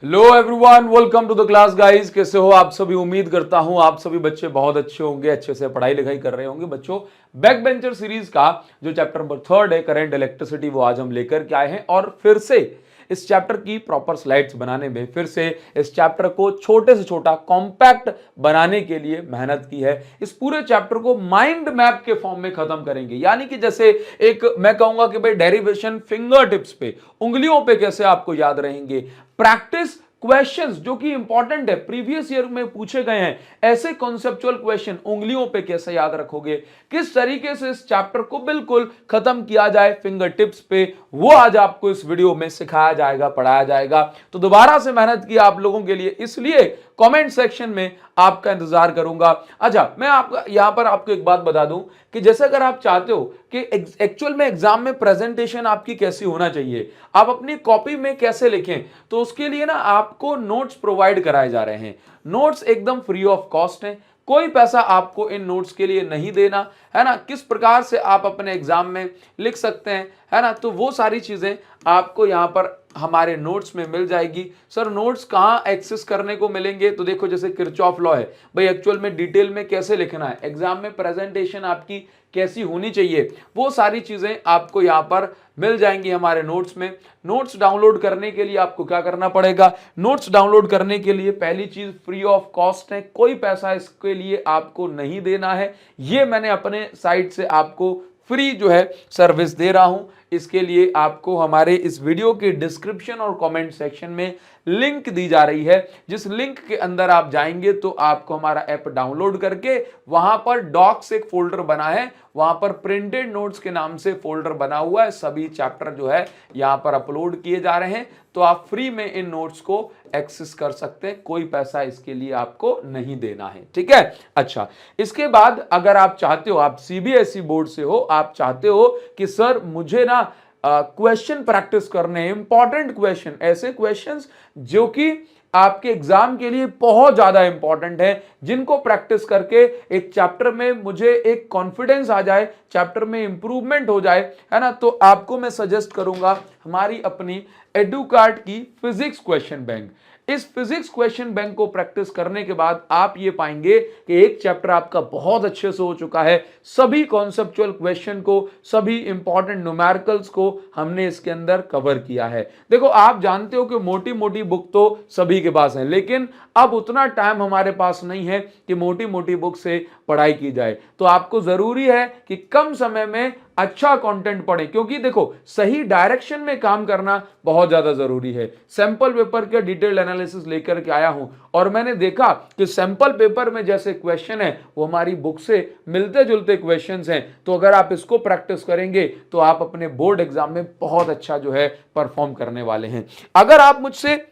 Hello everyone, welcome to the class guys. कैसे हो आप सभी? उम्मीद करता हूं आप सभी बच्चे बहुत अच्छे होंगे, अच्छे से पढ़ाई लिखाई कर रहे होंगे। बच्चों, बैक बेंचर सीरीज का जो चैप्टर नंबर 3 है, करंट इलेक्ट्रिसिटी, वो आज हम लेकर के आए हैं। और फिर से इस चैप्टर की प्रॉपर स्लाइड्स बनाने में, फिर से इस चैप्टर को छोटे से छोटा कॉम्पैक्ट बनाने के लिए मेहनत की है। इस पूरे चैप्टर को माइंड मैप के फॉर्म में खत्म करेंगे, यानी कि जैसे एक मैं कहूंगा कि भाई डेरिवेशन फिंगर टिप्स पे, उंगलियों पे कैसे आपको याद रहेंगे। प्रैक्टिस क्वेश्चंस जो कि इंपॉर्टेंट है, प्रीवियस ईयर में पूछे गए हैं, ऐसे कॉन्सेप्चुअल क्वेश्चन उंगलियों पे कैसे याद रखोगे, किस तरीके से इस चैप्टर को बिल्कुल खत्म किया जाए फिंगर टिप्स पे, वो आज आपको इस वीडियो में सिखाया जाएगा, पढ़ाया जाएगा। तो दोबारा से मेहनत की आप लोगों के लिए, इसलिए कमेंट सेक्शन में आपका इंतजार करूंगा। अच्छा, मैं आपका यहां पर आपको एक बात बता दूं कि जैसे अगर आप चाहते हो कि एक्चुअल में एग्जाम में प्रेजेंटेशन आपकी कैसी होना चाहिए, आप अपनी कॉपी में कैसे लिखें, तो उसके लिए ना आपको नोट्स प्रोवाइड कराए जा रहे हैं। नोट्स एकदम फ्री ऑफ कॉस्ट हैं, कोई पैसा आपको इन नोट्स के लिए नहीं देना है ना। किस प्रकार से आप अपने एग्जाम में लिख सकते हैं, है ना, तो वो सारी चीजें आपको यहां पर हमारे नोट्स में मिल जाएगी। सर नोट्स कहां एक्सेस करने को मिलेंगे? तो देखो, जैसे किरचॉफ लॉ है भाई, एक्चुअल में डिटेल में कैसे लिखना है, एग्जाम में प्रेजेंटेशन आपकी कैसी होनी चाहिए, वो सारी चीजें आपको यहां पर मिल जाएंगी हमारे नोट्स में। नोट्स डाउनलोड करने के लिए आपको क्या करना पड़ेगा? नोट्स डाउनलोड करने के लिए पहली चीज फ्री ऑफ कॉस्ट है, कोई पैसा इसके लिए आपको नहीं देना है। ये मैंने अपने साइट से आपको फ्री जो है सर्विस दे रहा हूं। इसके लिए आपको हमारे इस वीडियो के डिस्क्रिप्शन और कमेंट सेक्शन में लिंक दी जा रही है। जिस लिंक के अंदर आप जाएंगे तो आपको हमारा ऐप डाउनलोड करके वहां पर डॉक्स एक फोल्डर बना है, वहां पर प्रिंटेड नोट्स के नाम से फोल्डर बना हुआ है, सभी चैप्टर जो है यहां पर अपलोड किए जा रहे हैं। तो आप फ्री में इन नोट्स को एक्सेस कर सकते हैं, कोई पैसा इसके लिए आपको नहीं देना है, ठीक है। अच्छा, इसके बाद अगर आप चाहते हो, आप सीबीएसई बोर्ड से हो, आप चाहते हो कि सर मुझे ना क्वेश्चन प्रैक्टिस करने, इंपॉर्टेंट क्वेश्चन, ऐसे क्वेश्चंस जो कि आपके एग्जाम के लिए बहुत ज्यादा इंपॉर्टेंट है, जिनको प्रैक्टिस करके एक चैप्टर में मुझे एक कॉन्फिडेंस आ जाए, चैप्टर में इंप्रूवमेंट हो जाए, है ना, तो आपको मैं सजेस्ट करूंगा हमारी अपनी एडुकार्ट की फिजिक्स क्वेश्चन बैंक। इस फिजिक्स क्वेश्चन बैंक को प्रैक्टिस करने के बाद आप ये पाएंगे कि एक चैप्टर आपका बहुत अच्छे से हो चुका है। सभी कॉन्सेप्चुअल क्वेश्चन को, सभी इंपॉर्टेंट न्यूमेरिकल्स को हमने इसके अंदर कवर किया है। देखो, आप जानते हो कि मोटी मोटी बुक तो सभी के पास है, लेकिन अब उतना टाइम हमारे पास नहीं है कि मोटी मोटी बुक से पढ़ाई की जाए। तो आपको जरूरी है कि कम समय में अच्छा कंटेंट पढ़ें, क्योंकि देखो सही डायरेक्शन में काम करना बहुत ज्यादा जरूरी है। सैंपल पेपर के डिटेल्ड एनालिसिस लेकर के आया हूं और मैंने देखा कि सैंपल पेपर में जैसे क्वेश्चन है वो हमारी बुक से मिलते जुलते क्वेश्चंस हैं। तो अगर आप इसको प्रैक्टिस करेंगे तो आप अपने बोर्ड एग्जाम में बहुत अच्छा जो है परफॉर्म करने वाले हैं। अगर आप मुझसे,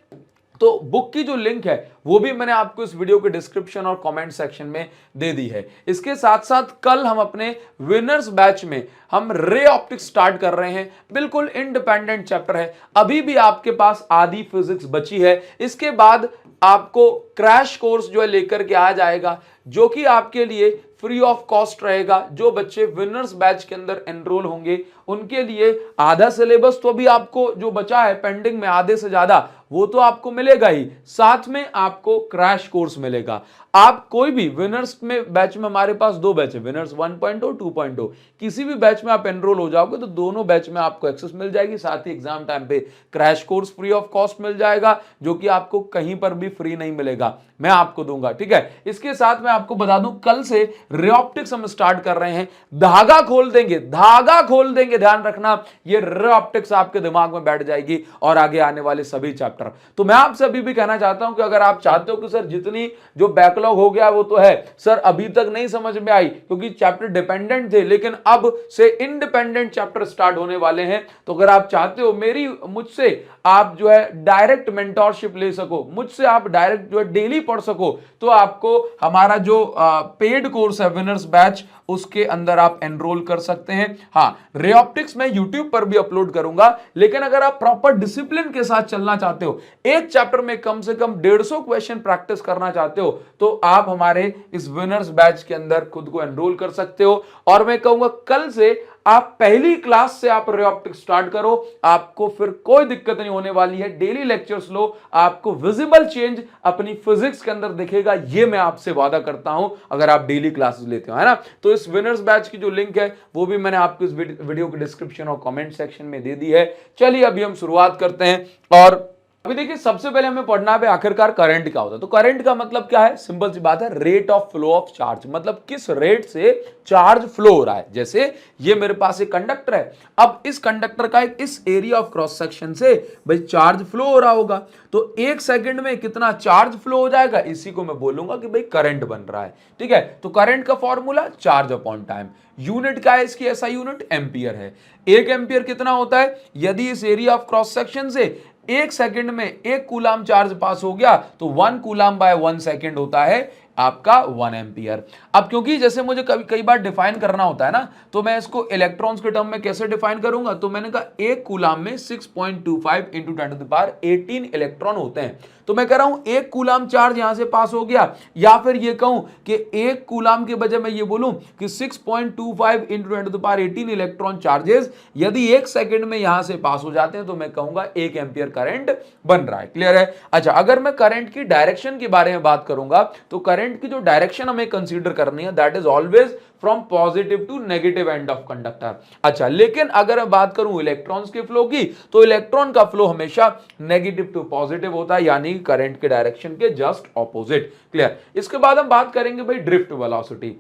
तो बुक की जो लिंक है वो भी मैंने आपको इस वीडियो के डिस्क्रिप्शन और कमेंट सेक्शन में दे दी है। इसके साथ साथ कल हम अपने विनर्स बैच में हम रे ऑप्टिक्स स्टार्ट कर रहे हैं। बिल्कुल इंडिपेंडेंट चैप्टर है, अभी भी आपके पास आधी फिजिक्स बची है। इसके बाद आपको क्रैश कोर्स जो है लेकर के आ जाएगा, जो कि आपके लिए फ्री ऑफ कॉस्ट रहेगा। जो बच्चे विनर्स बैच के अंदर एनरोल होंगे उनके लिए आधा सिलेबस तो अभी आपको जो बचा है पेंडिंग में, आधे से ज्यादा, वो तो आपको मिलेगा ही, साथ में आपको क्रैश कोर्स मिलेगा। आप कोई भी विनर्स में बैच में, हमारे पास दो बैच है, विनर्स 1.0 2.0, किसी भी बैच में आप एनरोल हो जाओगे तो दोनों बैच में आपको एक्सेस मिल जाएगी। साथ ही एग्जाम टाइम पे crash course free of cost मिल जाएगा, जो कि आपको कहीं पर भी फ्री नहीं मिलेगा, मैं आपको दूंगा, ठीक है। इसके साथ मैं आपको बता दूं, कल से रे ऑप्टिक्स हम स्टार्ट कर रहे हैं। धागा खोल देंगे, धागा खोल देंगे, ध्यान रखना, ये रे ऑप्टिक्स आपके दिमाग में बैठ जाएगी और आगे आने वाले सभी चैप्टर। तो मैं आपसे अभी भी कहना चाहता हूं कि अगर आप चाहते हो कि सर जितनी जो बैकलॉग हो गया वो तो है, सर अभी तक नहीं समझ में आई क्योंकि चैप्टर डिपेंडेंट थे, लेकिन अब से इंडिपेंडेंट चैप्टर स्टार्ट होने वाले हैं। तो अगर आप चाहते हो मुझसे आप जो है डायरेक्ट मेंटोरशिप ले सको, मुझसे आप डायरेक्ट जो है डेली पढ़ सको, तो आपको हमारा जो पेड कोर्स है विनर्स बैच, उसके अंदर आप एनरोल कर सकते हैं। हाँ, रे ऑप्टिक्स मैं यूट्यूब पर भी अपलोड करूंगा, लेकिन अगर आप प्रॉपर डिसिप्लिन के साथ चलना चाहते हो, एक चैप्टर में कम से कम 150 क्वेश्चन प्रैक्टिस करना चाहते हो, तो आप हमारे इस विनर्स बैच के अंदर खुद को एनरोल कर सकते हो। और मैं कहूंगा कल से आप पहली क्लास से आप रे ऑप्टिक्स स्टार्ट करो, आपको फिर कोई दिक्कत नहीं होने वाली है। डेली लेक्चर्स लो, आपको विजिबल चेंज अपनी फिजिक्स के अंदर दिखेगा, ये मैं आपसे वादा करता हूं अगर आप डेली क्लासेस लेते हो, है ना। तो इस विनर्स बैच की जो लिंक है वो भी मैंने आपको इस वीडियो के डिस्क्रिप्शन और कमेंट सेक्शन में दे दी है। चलिए अभी हम शुरुआत करते हैं। और अभी देखिए सबसे पहले हमें पढ़ना है आखिरकार करंट क्या होता है। तो करंट का मतलब क्या है, सिंपल सी बात है, rate of flow of charge, मतलब किस रेट से चार्ज फ्लो हो रहा है। जैसे ये मेरे पास एक कंडक्टर है, अब इस कंडक्टर का इस एरिया ऑफ क्रॉस सेक्शन से भाई चार्ज फ्लो हो रहा होगा, तो एक सेकंड में कितना चार्ज फ्लो हो जाएगा, इसी को मैं बोलूंगा कि भाई करंट बन रहा है। ठीक है, तो करंट का formula charge upon time. Unit क्या है इसकी, ऐसा यूनिट एम्पियर है। एक एम्पियर कितना होता है, यदि इस एरिया ऑफ क्रॉस सेक्शन से एक सेकंड में एक कूलाम चार्ज पास हो गया तो 1 कूलाम बाय 1 सेकंड होता है आपका 1 एम्पियर। अब क्योंकि जैसे मुझे कई बार डिफाइन करना होता है ना, तो मैं इसको इलेक्ट्रॉन्स के टर्म में कैसे डिफाइन करूंगा, तो मैंने कहा एक कूलाम में 6.25 इंटू 10⁻18 इलेक्ट्रॉन होते हैं। तो मैं कह रहा हूं एक कूलाम चार्ज यहां से पास हो गया, या फिर ये कहूं कि एक कूलाम के बजाय मैं ये बोलूं कि 6.25 इंटू 10⁻18 इलेक्ट्रॉन चार्जेस यदि एक सेकंड में यहां से पास हो जाते हैं तो मैं कहूंगा 1 एम्पियर करंट बन रहा है। क्लियर है। अच्छा, अगर मैं करंट की डायरेक्शन के बारे में बात करूंगा तो करंट की जो डायरेक्शन हमें कंसीडर करनी है, that is always from positive to negative end of conductor. अच्छा, लेकिन अगर मैं बात करूं इलेक्ट्रॉन्स के फ्लो की, तो इलेक्ट्रॉन का फ्लो हमेशा नेगेटिव टू पॉजिटिव होता है, यानी करंट के डायरेक्शन के जस्ट ऑपोजिट। क्लियर। इसके बाद हम बात करेंगे भाई ड्रिफ्ट वेलोसिटी,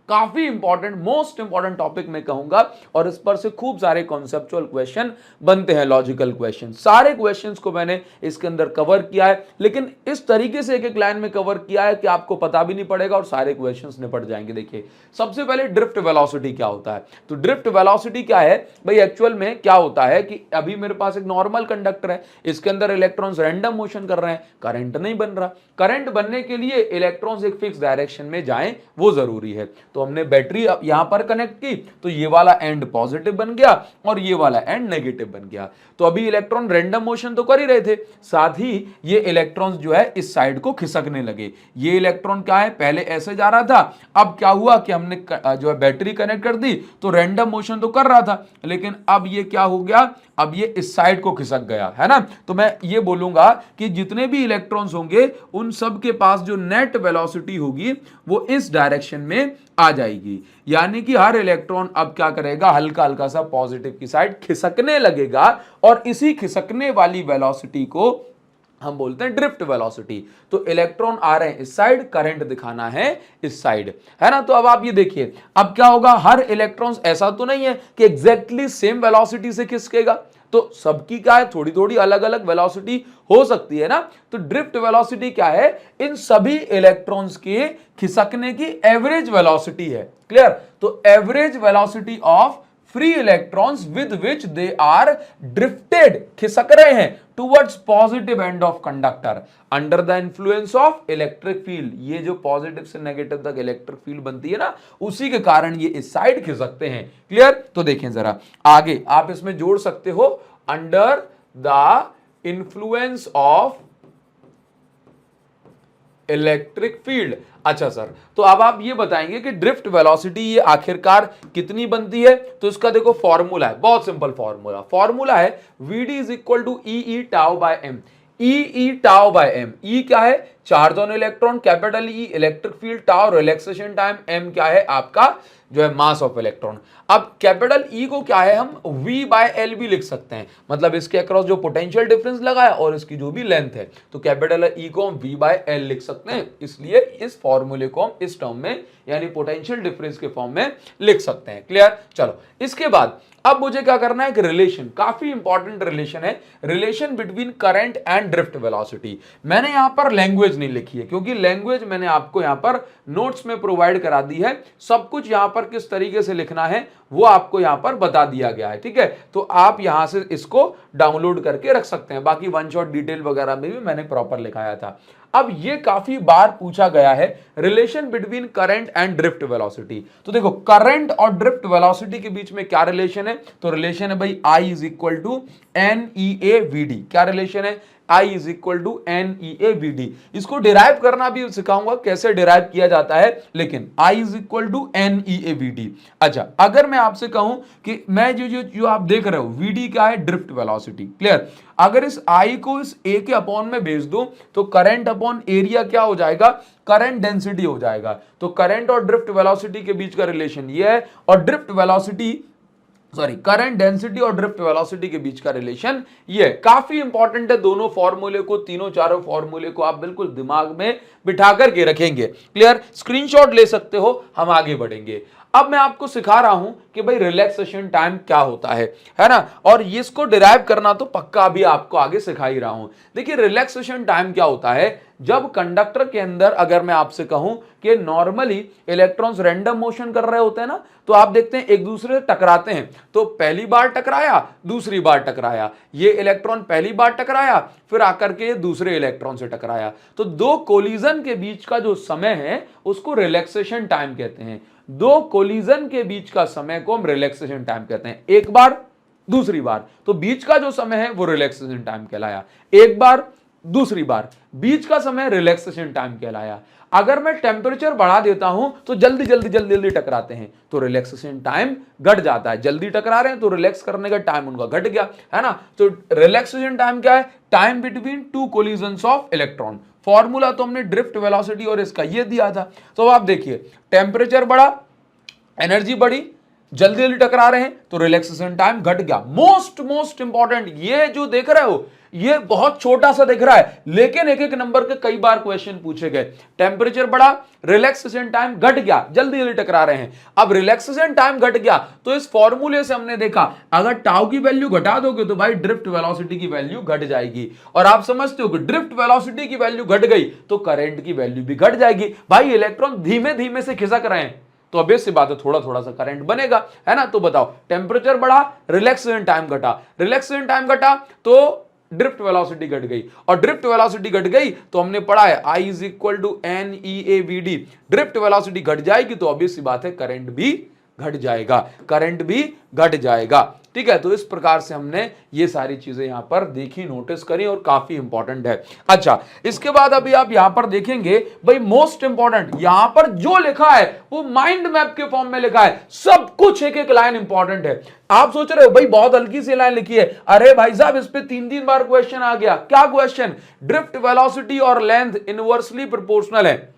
काफी इंपॉर्टेंट, मोस्ट इंपॉर्टेंट टॉपिक मैं कहूंगा, और इस पर से खूब सारे कॉन्सेप्चुअल क्वेश्चन बनते हैं, लॉजिकल क्वेश्चन। सारे क्वेश्चंस को मैंने इसके अंदर कवर किया है, लेकिन इस तरीके से एक एक लाइन में कवर किया है कि आपको पता भी नहीं पड़ेगा और सारे क्वेश्चंस निपट जाएंगे। देखिए सबसे पहले ड्रिफ्ट वेलोसिटी क्या होता है। तो ड्रिफ्ट वेलोसिटी क्या है भाई, एक्चुअल में क्या होता है कि अभी मेरे पास एक नॉर्मल कंडक्टर है, इसके अंदर इलेक्ट्रॉन्स रैंडम मोशन कर रहे हैं, करंट नहीं बन रहा। करंट बनने के लिए इलेक्ट्रॉन्स एक फिक्स डायरेक्शन में जाएं, वो जरूरी है। तो हमने बैटरी यहां पर कनेक्ट की, तो ये वाला एंड पॉजिटिव बन गया और ये वाला एंड नेगेटिव बन गया। तो अभी इलेक्ट्रॉन रैंडम मोशन तो कर ही रहे थे, साथ ही ये इलेक्ट्रॉन्स जो है इस साइड को खिसकने लगे। ये इलेक्ट्रॉन क्या है, पहले ऐसे जा रहा था, अब क्या हुआ कि हमने जो है बैटरी कनेक्ट कर दी, तो रैंडम मोशन तो कर रहा था, लेकिन अब ये क्या हो गया, अब ये इस साइड को खिसक गया, है ना। तो मैं ये बोलूंगा कि जितने भी इलेक्ट्रॉन्स होंगे उन सब के पास जो नेट वेलोसिटी होगी वो इस डायरेक्शन में आ जाएगी, यानी कि हर इलेक्ट्रॉन अब क्या करेगा, हल्का हल्का सा पॉजिटिव की साइड खिसकने लगेगा, और इसी खिसकने वाली वेलोसिटी को हम बोलते हैं ड्रिफ्ट वेलोसिटी। तो इलेक्ट्रॉन आ रहे हैं इस साइड, करंट दिखाना है इस साइड, है ना। तो अब आप ये देखिए अब क्या होगा, हर इलेक्ट्रॉन ऐसा तो नहीं है कि एग्जैक्टली सेम वेलोसिटी से खिसकेगा, तो सबकी क्या है, थोड़ी थोड़ी अलग अलग वेलोसिटी हो सकती है ना। तो ड्रिफ्ट वेलोसिटी क्या है, इन सभी इलेक्ट्रॉन्स के खिसकने की एवरेज वेलोसिटी है। क्लियर। तो average velocity of free electrons with which they are drifted, खिसक रहे हैं towards positive end of conductor under the influence of electric field. ये जो पॉजिटिव से नेगेटिव तक इलेक्ट्रिक फील्ड बनती है ना, उसी के कारण ये इस साइड खिसकते हैं। क्लियर। तो देखें जरा आगे, आप इसमें जोड़ सकते हो under the influence of electric field. अच्छा सर, तो अब आप ये बताएंगे कि ड्रिफ्ट वेलोसिटी ये आखिरकार कितनी बनती है। तो इसका देखो फॉर्मूला है, बहुत सिंपल फॉर्मूला है V D is equal to E tau by M. E tau by M, E क्या है, charge on electron, capital E electric field, tau relaxation time, M क्या है आपका जो है मास ऑफ इलेक्ट्रॉन। अब कैपिटल ई को क्या है, हम V बाय एल भी लिख सकते हैं, मतलब इसके अक्रॉस जो पोटेंशियल डिफरेंस लगा है और इसकी जो भी लेंथ है, तो कैपिटल ई को हम V बाय एल लिख सकते हैं। इसलिए इस फॉर्मूले को हम इस टर्म में यानी पोटेंशियल डिफरेंस के फॉर्म में लिख सकते हैं। क्लियर। चलो इसके बाद अब मुझे क्या करना है, एक रिलेशन, काफी इंपॉर्टेंट रिलेशन है, relation between current and drift velocity. मैंने यहां पर लैंग्वेज नहीं लिखी है, क्योंकि लैंग्वेज मैंने आपको यहां पर नोट्स में प्रोवाइड करा दी है, सब कुछ यहां पर किस तरीके से लिखना है वो आपको यहां पर बता दिया गया है। ठीक है, तो आप यहां से इसको डाउनलोड करके रख सकते हैं, बाकी वन शॉट डिटेल वगैरह में भी मैंने प्रॉपर लिखाया था। अब ये काफी बार पूछा गया है, relation between current and drift velocity. तो देखो करंट और ड्रिफ्ट वेलोसिटी के बीच में क्या रिलेशन है, तो रिलेशन है भाई I is equal to NEAVD। क्या रिलेशन है, I is equal to NeABD। इसको डिराइव करना भी सिखाऊंगा कैसे डिराइव किया जाता है, लेकिन I is equal to NeABD। अच्छा, अगर मैं आपसे कहूं कि मैं जो आप देख रहे हो VD क्या है, ड्रिफ्ट वेलोसिटी, क्लियर। अगर इस I को इस A के अपॉन में भेज दूं तो करंट अपॉन एरिया क्या हो जाएगा, करंट डेंसिटी हो जाएगा। तो करंट और ड्रिफ्ट वेलोसिटी के बीच का रिलेशन ये है, और ड्रिफ्ट वेलोसिटी करंट डेंसिटी और ड्रिफ्ट वेलोसिटी के बीच का रिलेशन ये काफी इंपॉर्टेंट है। दोनों फॉर्मूले को, तीनों चारों फॉर्मूले को आप बिल्कुल दिमाग में बिठा करके रखेंगे, क्लियर। स्क्रीनशॉट ले सकते हो, हम आगे बढ़ेंगे। अब मैं आपको सिखा रहा हूं कि भाई रिलैक्सेशन टाइम क्या होता है ना, और इसको डिराइव करना तो पक्का अभी आपको आगे सिखा ही रहा हूं। देखिए रिलैक्सेशन टाइम क्या होता है, जब कंडक्टर के अंदर, अगर मैं आपसे कहूं कि नॉर्मली इलेक्ट्रॉन्स रैंडम मोशन कर रहे होते हैं ना, तो आप देखते हैं एक दूसरे से टकराते हैं, तो पहली बार टकराया, दूसरी बार टकराया, ये इलेक्ट्रॉन पहली बार टकराया, फिर आकर के दूसरे इलेक्ट्रॉन से टकराया, तो दो कोलिजन के बीच का जो समय है उसको रिलैक्सेशन टाइम कहते हैं। दो कोलिजन के बीच का समय को हम रिलैक्सेशन टाइम कहते हैं। एक बार, दूसरी बार, तो बीच का जो समय है वो रिलैक्सेशन टाइम कहलाया। एक बार, दूसरी बार, बीच का समय रिलैक्सेशन टाइम कहलाया। अगर मैं टेम्परेचर बढ़ा देता हूं तो जल्दी जल्दी जल्दी जल्दी टकराते हैं तो रिलैक्सेशन टाइम घट जाता है। जल्दी टकरा रहे हैं तो रिलैक्स करने का टाइम उनका घट गया, है ना। तो रिलैक्सेशन टाइम क्या है, time between two collisions of electron. Formula तो हमने ड्रिफ्ट वेलोसिटी और इसका ये दिया था। तो आप देखिए टेम्परेचर बढ़ा, एनर्जी बढ़ी, जल्दी जल्दी टकरा रहे हैं तो रिलैक्सेशन टाइम घट गया। मोस्ट इंपॉर्टेंट, ये जो देख रहे हो ये बहुत छोटा सा दिख रहा है, लेकिन एक एक नंबर के कई बार क्वेश्चन पूछे गए। टेम्परेचर बढ़ा, रिलैक्सेशन टाइम घट गया, जल्दी जल्दी टकरा रहे हैं। अब रिलैक्सेशन टाइम घट गया तो इस फॉर्मूले से हमने देखा अगर टाउ की वैल्यू घटा दोगे तो भाई ड्रिफ्ट वेलोसिटी की वैल्यू घट जाएगी। और आप समझते हो कि ड्रिफ्ट वेलोसिटी की वैल्यू घट गई तो करंट की वैल्यू भी घट जाएगी। भाई इलेक्ट्रॉन धीमे धीमे से खिसक रहे हैं तो ऑब्वियस सी बात है थोड़ा थोड़ा सा करंट बनेगा, है ना। तो बताओ, टेम्परेचर बढ़ा, रिलैक्सेशन टाइम घटा, रिलैक्सेशन टाइम घटा तो ड्रिफ्ट वेलोसिटी घट गई, और ड्रिफ्ट वेलोसिटी घट गई तो हमने पढ़ा है I is equal to NeABD। Drift velocity घट जाएगी तो ऑब्वियस सी बात है करंट भी घट जाएगा, करंट भी घट जाएगा, ठीक है। तो इस प्रकार से हमने ये सारी चीजें यहां पर देखी, नोटिस करी, और काफी इंपॉर्टेंट है। अच्छा, इसके बाद अभी आप यहां पर देखेंगे भाई मोस्ट इंपॉर्टेंट, यहां पर जो लिखा है वो माइंड मैप के फॉर्म में लिखा है, सब कुछ एक एक लाइन इंपॉर्टेंट है। आप सोच रहे हो भाई बहुत हल्की सी लाइन लिखी है, अरे भाई साहब इस पे 3 बार क्वेश्चन आ गया। क्या क्वेश्चन, ड्रिफ्ट वेलोसिटी और लेंथ इनवर्सली प्रोपोर्शनल है।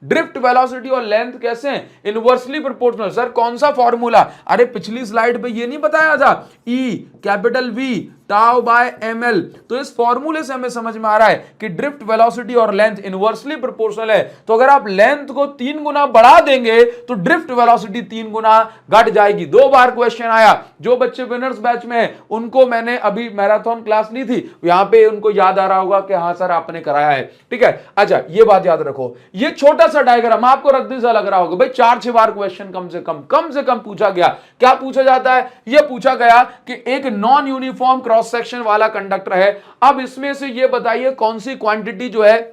ड्रिफ्ट वेलोसिटी और लेंथ कैसे हैं, इनवर्सली प्रोपोर्शनल। सर कौन सा फॉर्मूला, अरे पिछली स्लाइड पे ये नहीं बताया था, E capital V tau by ml। तो इस फॉर्मूले से हमें समझ में आ रहा है कि ड्रिफ्ट वेलोसिटी और लेंथ इनवर्सली प्रोपोर्शनल है। तो अगर आप लेंथ को 3 गुना बढ़ा देंगे तो ड्रिफ्ट वेलोसिटी 3 गुना घट जाएगी। 2 बार क्वेश्चन आया। जो बच्चे विनर्स बैच में हैं उनको मैंने अभी मैराथन क्लास ली थी, यहां पे उनको याद आ रहा होगा कि हाँ सर आपने कराया है, ठीक है। अच्छा, ये बात याद रखो, ये छोटा सा डायग्राम आपको रद्दी सा लग रहा होगा, भाई 4-6 बार क्वेश्चन कम से कम पूछा गया। क्या पूछा जाता है, यह पूछा गया कि एक नॉन यूनिफॉर्म क्रॉस सेक्शन वाला कंडक्टर है। अब इसमें से ये बताइए कौन सी क्वांटिटी जो है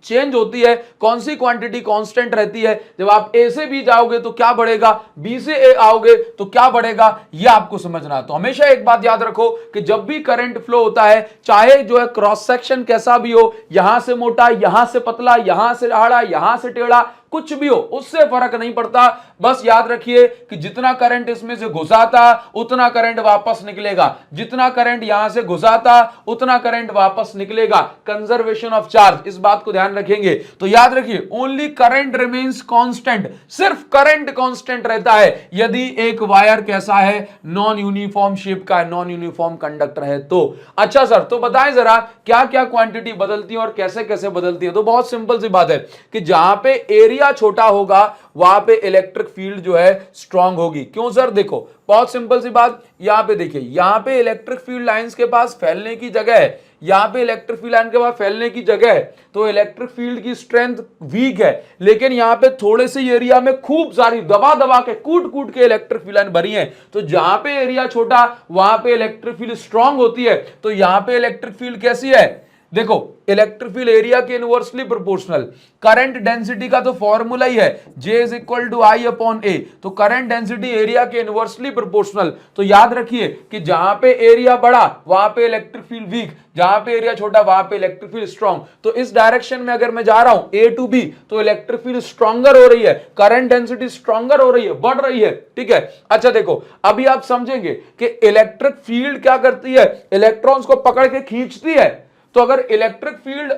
चेंज होती है, कौन सी क्वांटिटी कांस्टेंट रहती है। जब आप ए से बी जाओगे तो क्या बढ़ेगा, बी से ए आओगे तो क्या बढ़ेगा, यह आपको समझना है। तो हमेशा एक बात याद रखो कि जब भी करंट फ्लो होता है, चाहे जो है क्रॉस सेक्शन कैसा भी हो, यहां से मोटा, यहां से पतला, यहां से आड़ा, यहां से टेढ़ा, कुछ भी हो उससे फर्क नहीं पड़ता। बस याद रखिए कि जितना करंट इसमें से घुसाता उतना करंट वापस निकलेगा, जितना करंट यहां से घुसाता उतना करंट वापस निकलेगा। कंजर्वेशन ऑफ चार्ज, इस बात को ध्यान रखेंगे। तो याद रखिए ओनली करंट रिमेन्स कांस्टेंट, सिर्फ करंट कांस्टेंट रहता है यदि एक वायर कैसा है, नॉन यूनिफॉर्म शेप का, नॉन यूनिफॉर्म कंडक्टर है तो। अच्छा सर, तो बताएं जरा क्या क्या क्वांटिटी बदलती है और कैसे कैसे बदलती है। तो बहुत सिंपल सी बात है कि जहां पे एरिया छोटा होगा वहां पे इलेक्ट्रिक फील्ड जो है स्ट्रांग होगी। क्यों सर, देखो बहुत सिंपल सी बात, यहां पे देखिए, यहां पे इलेक्ट्रिक फील्ड लाइंस के पास फैलने की जगह है, यहां पे इलेक्ट्रिक फील्ड लाइन के पास फैलने की जगह है, तो इलेक्ट्रिक फील्ड की स्ट्रेंथ वीक है। लेकिन यहां पे थोड़े से एरिया में खूब सारी दबा दबा के कूट के इलेक्ट्रिक फील्ड लाइन भरी है। तो जहां पे एरिया छोटा वहां पे इलेक्ट्रिक फील्ड स्ट्रांग होती है। तो यहां पे इलेक्ट्रिक फील्ड कैसी है, देखो इलेक्ट्रिक फील्ड एरिया के इनवर्सली प्रोपोर्शनल, करंट डेंसिटी का तो फॉर्मूला ही है J is equal to I upon A, तो करंट डेंसिटी एरिया के इनवर्सली प्रोपोर्शनल। तो याद रखिए कि जहां पे एरिया बड़ा वहां पे इलेक्ट्रिक फील्ड वीक, जहां पे एरिया छोटा वहां पे इलेक्ट्रिक फील्ड स्ट्रांग। तो इस डायरेक्शन में अगर मैं जा रहा हूं A टू B तो इलेक्ट्रिक फील्ड स्ट्रॉन्गर हो रही है, करंट डेंसिटी स्ट्रॉन्गर हो रही है, बढ़ रही है, ठीक है। अच्छा देखो अभी आप समझेंगे कि इलेक्ट्रिक फील्ड क्या करती है, इलेक्ट्रॉन्स को पकड़ के खींचती है। तो अगर इलेक्ट्रिक फील्ड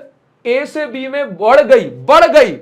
ए से बी में बढ़ गई